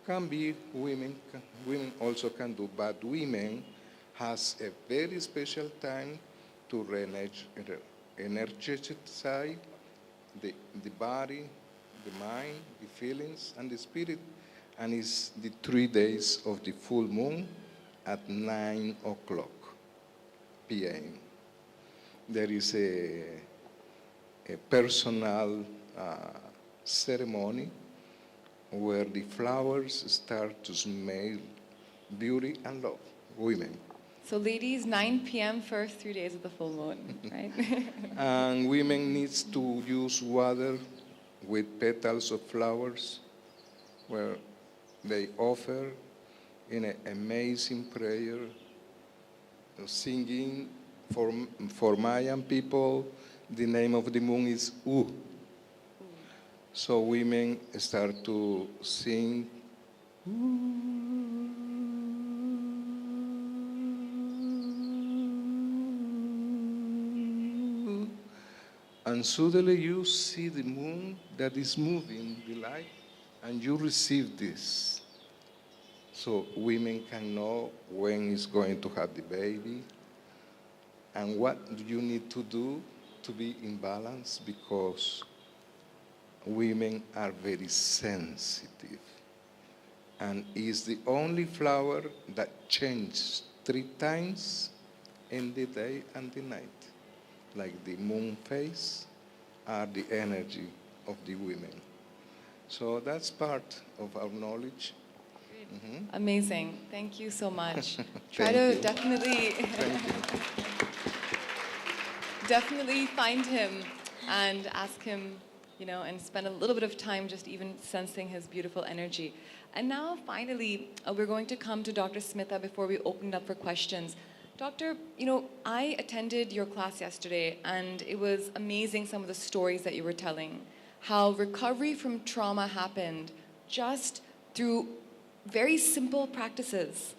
Can be women also can do, but women has a very special time to energize the body, the mind, the feelings, and the spirit. And it's the 3 days of the full moon at 9 o'clock p.m. There is a personal ceremony where the flowers start to smell beauty and love, women. So ladies, 9 p.m. first 3 days of the full moon, right? And women needs to use water with petals of flowers, where they offer in an amazing prayer, singing for Mayan people. The name of the moon is U. So women start to sing. And suddenly you see the moon that is moving, the light, and you receive this. So women can know when is going to have the baby and what do you need to do to be in balance, because women are very sensitive. and is the only flower that changes 3 times in the day and the night, like the moon phase are the energy of the women. So that's part of our knowledge. Amazing. Thank you so much. Try Thank to you. definitely, definitely find him and ask him, and spend a little bit of time just even sensing his beautiful energy. And now, finally, we're going to come to Dr. Smita before we open it up for questions. Doctor, I attended your class yesterday, and it was amazing some of the stories that you were telling. How recovery from trauma happened just through very simple practices,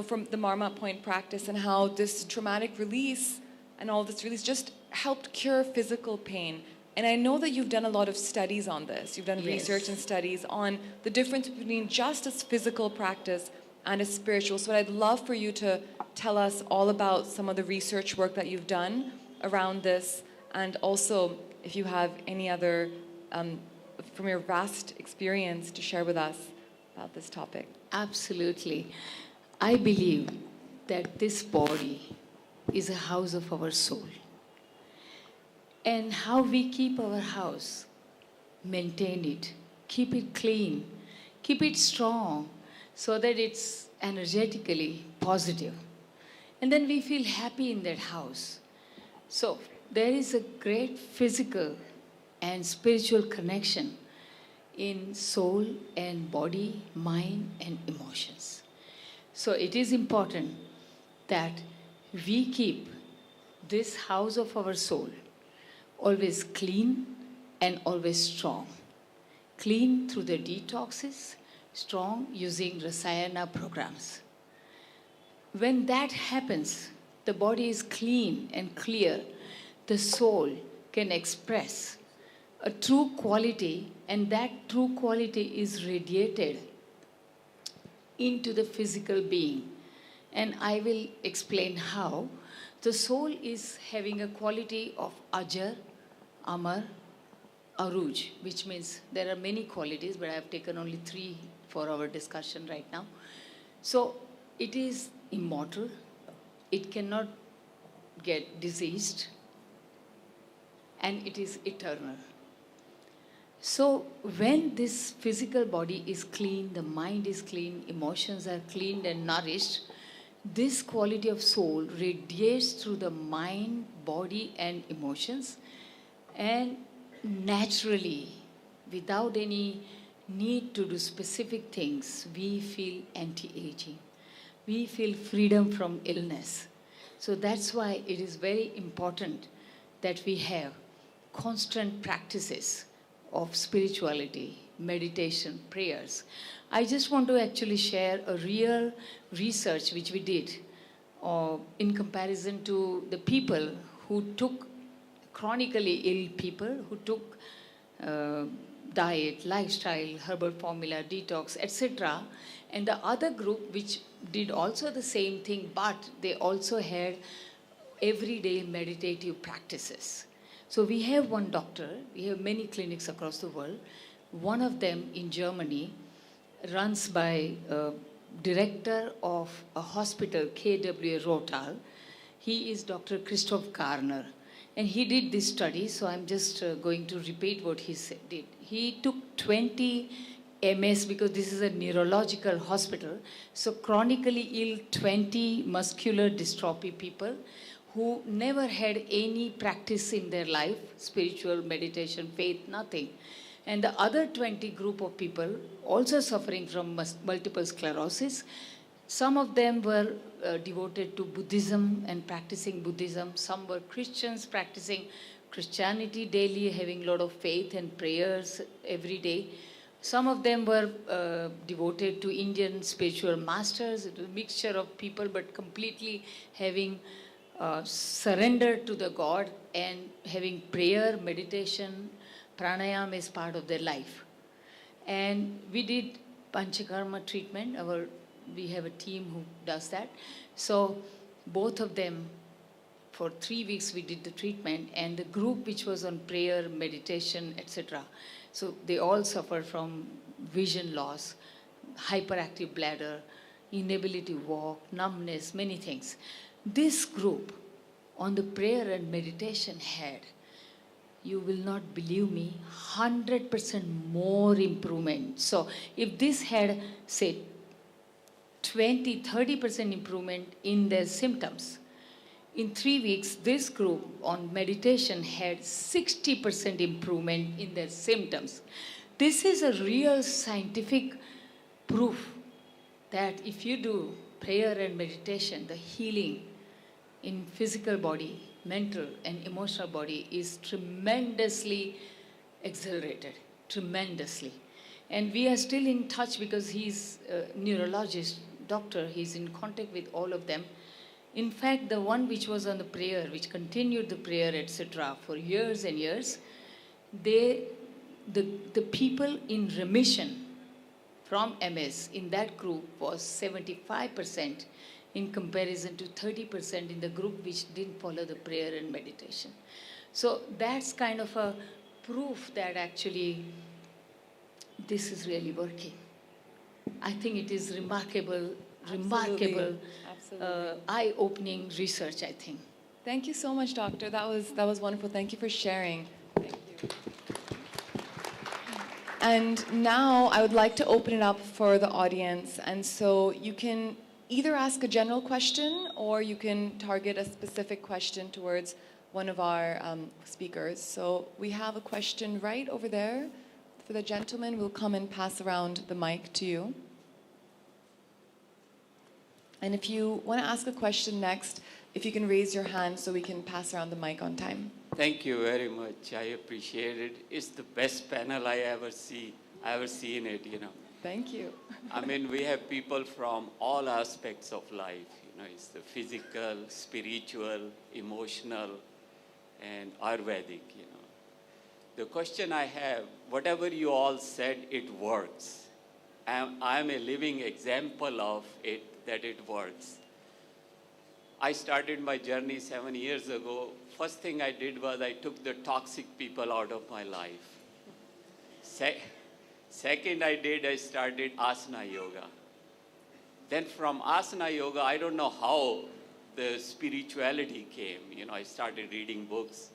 from the Marmot Point practice, and how this traumatic release and all this release just helped cure physical pain. And I know that you've done a lot of studies on this. You've done research and studies on the difference between just a physical practice and a spiritual. So I'd love for you to tell us all about some of the research work that you've done around this, and also if you have any other, from your vast experience, to share with us about this topic. Absolutely. I believe that this body is a house of our soul. And how we keep our house, maintain it, keep it clean, keep it strong, so that it's energetically positive. And then we feel happy in that house. So there is a great physical and spiritual connection in soul and body, mind and emotions. So it is important that we keep this house of our soul always clean and always strong. Clean through the detoxes, strong using Rasayana programs. When that happens, the body is clean and clear, the soul can express a true quality, and that true quality is radiated into the physical being. And I will explain how. The soul is having a quality of Ajar, Amar, Aruj, which means there are many qualities, but I have taken only 3 for our discussion right now. So it is immortal, it cannot get diseased, and it is eternal. So when this physical body is clean, the mind is clean, emotions are cleaned and nourished, this quality of soul radiates through the mind, body and emotions, and naturally, without any need to do specific things, we feel anti-aging. We feel freedom from illness. So that's why it is very important that we have constant practices of spirituality, meditation, prayers. I just want to actually share a real research which we did in comparison to the people who took chronically ill people, who took diet, lifestyle, herbal formula, detox, etc. And the other group which did also the same thing, but they also had everyday meditative practices. So we have one doctor, we have many clinics across the world. One of them in Germany runs by a director of a hospital, KW Rotal. He is Dr. Christoph Karner. And he did this study, so I'm just going to repeat what he did. He took 20 MS, because this is a neurological hospital, so chronically ill 20 muscular dystrophy people who never had any practice in their life, spiritual, meditation, faith, nothing. And the other 20 group of people also suffering from multiple sclerosis. Some of them were devoted to Buddhism and practicing Buddhism. Some were Christians practicing Christianity daily, having a lot of faith and prayers every day. Some of them were devoted to Indian spiritual masters. It was a mixture of people, but completely having surrendered to the God and having prayer, meditation, pranayama is part of their life. And we did Panchakarma treatment. We have a team who does that. So both of them, for 3 weeks we did the treatment, and the group which was on prayer, meditation, etc. So they all suffered from vision loss, hyperactive bladder, inability to walk, numbness, many things. This group on the prayer and meditation had, you will not believe me, 100% more improvement. So if this had, say, 20-30% improvement in their symptoms, in 3 weeks, this group on meditation had 60% improvement in their symptoms. This is a real scientific proof that if you do prayer and meditation, the healing in physical body, mental and emotional body is tremendously accelerated, tremendously. And we are still in touch because he's a neurologist, doctor, he's in contact with all of them. In fact, the one which was on the prayer, which continued the prayer, etc., for years and years, the people in remission from MS in that group was 75% in comparison to 30% in the group which didn't follow the prayer and meditation. So that's kind of a proof that actually this is really working. I think it is remarkable, eye-opening research, I think. Thank you so much, doctor. That was wonderful. Thank you for sharing. Thank you. And now I would like to open it up for the audience. And so you can either ask a general question or you can target a specific question towards one of our speakers. So we have a question right over there. For the gentleman, we'll come and pass around the mic to you. And if you want to ask a question next, if you can raise your hand so we can pass around the mic on time. Thank you very much. I appreciate it. It's the best panel I ever seen it, you know. Thank you. I mean, we have people from all aspects of life. You know, it's the physical, spiritual, emotional, and Ayurvedic, you know. The question I have, whatever you all said, it works. I'm a living example of it, that it works. I started my journey 7 years ago. First thing I did was I took the toxic people out of my life. Second I started asana yoga. Then from asana yoga, I don't know how the spirituality came. You know, I started reading books.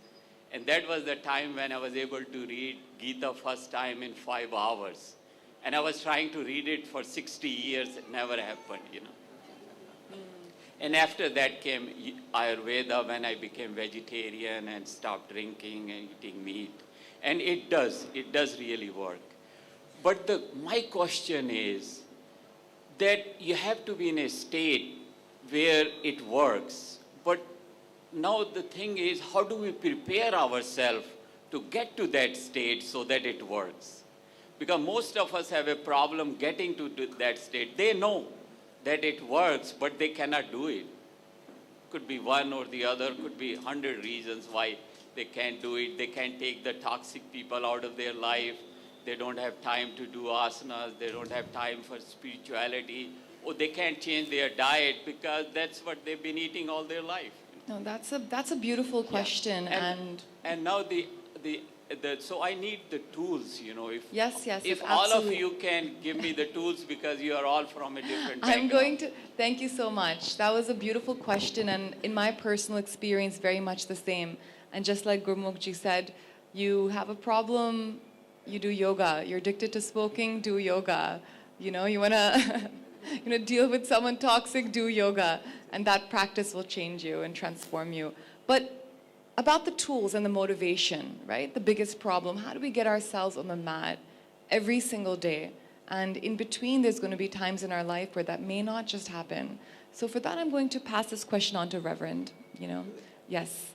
And that was the time when I was able to read Gita first time in 5 hours. And I was trying to read it for 60 years. It never happened, you know. And after that came Ayurveda when I became vegetarian and stopped drinking and eating meat. And it does really work. But my question is that you have to be in a state where it works. But now the thing is, how do we prepare ourselves to get to that state so that it works? Because most of us have a problem getting to that state. They know that it works, but they cannot do it. Could be one or the other, could be 100 reasons why they can't do it. They can't take the toxic people out of their life. They don't have time to do asanas. They don't have time for spirituality. Or they can't change their diet because that's what they've been eating all their life. No, that's a beautiful question. Yeah. And now so I need the tools, you know. If all of you can give me the tools because you are all from a different background. Thank you so much. That was a beautiful question, and in my personal experience, very much the same. And just like Gurmukhji said, you have a problem, you do yoga. You're addicted to smoking, do yoga. You know, you want to deal with someone toxic, do yoga. And that practice will change you and transform you. But about the tools and the motivation, right? The biggest problem, how do we get ourselves on the mat every single day? And in between, there's going to be times in our life where that may not just happen. So for that, I'm going to pass this question on to Reverend, you know. Yes.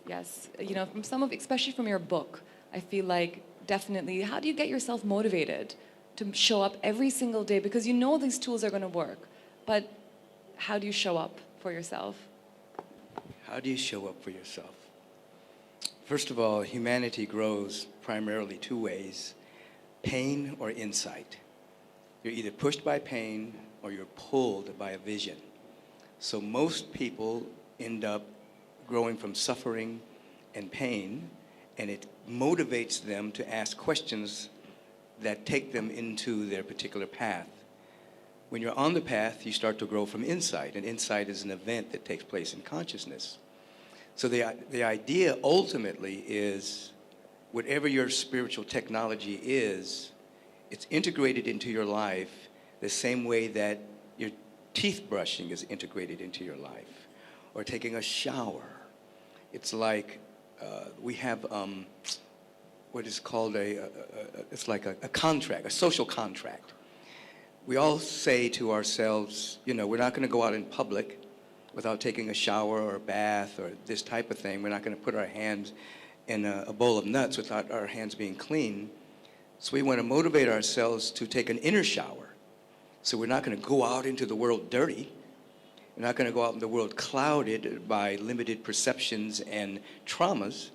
You know, especially from your book, I feel like definitely, how do you get yourself motivated to show up every single day? Because you know these tools are going to work, but how do you show up for yourself? How do you show up for yourself? First of all, humanity grows primarily 2 ways, pain or insight. You're either pushed by pain or you're pulled by a vision. So most people end up growing from suffering and pain, and it motivates them to ask questions that take them into their particular path. When you're on the path, you start to grow from insight, and insight is an event that takes place in consciousness. So the idea ultimately is whatever your spiritual technology is, it's integrated into your life the same way that your teeth brushing is integrated into your life, or taking a shower. It's like we have what is called it's like a contract, a social contract. We all say to ourselves, you know, we're not going to go out in public without taking a shower or a bath or this type of thing. We're not going to put our hands in a bowl of nuts without our hands being clean. So we want to motivate ourselves to take an inner shower. So we're not going to go out into the world dirty. We're not going to go out in the world clouded by limited perceptions and traumas.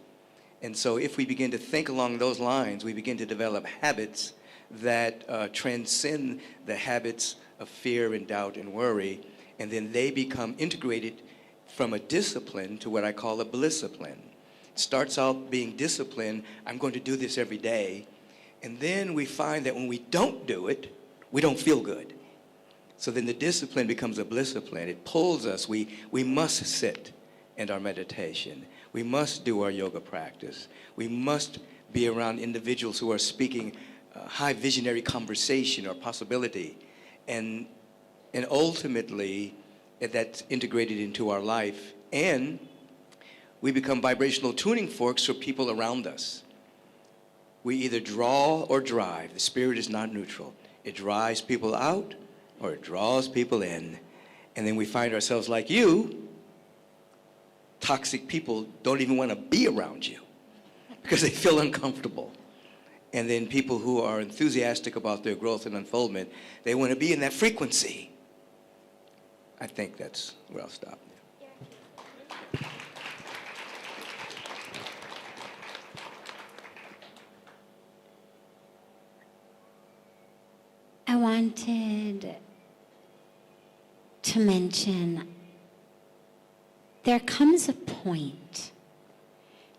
And so if we begin to think along those lines, we begin to develop habits that transcend the habits of fear and doubt and worry, and then they become integrated from a discipline to what I call a blisscipline. It starts out being discipline, I'm going to do this every day, and then we find that when we don't do it, we don't feel good. So then the discipline becomes a blisscipline. It pulls us. We must sit in our meditation. We must do our yoga practice. We must be around individuals who are speaking high visionary conversation or possibility. And ultimately, that's integrated into our life. And we become vibrational tuning forks for people around us. We either draw or drive. The spirit is not neutral. It drives people out or it draws people in. And then we find ourselves like you. Toxic people don't even want to be around you because they feel uncomfortable. And then people who are enthusiastic about their growth and unfoldment, they want to be in that frequency. I think that's where I'll stop. I wanted to mention there comes a point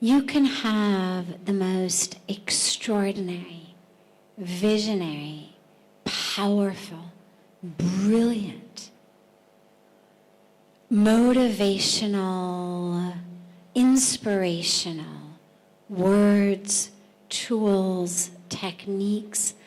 you can have the most extraordinary, visionary, powerful, brilliant, motivational, inspirational words, tools, techniques,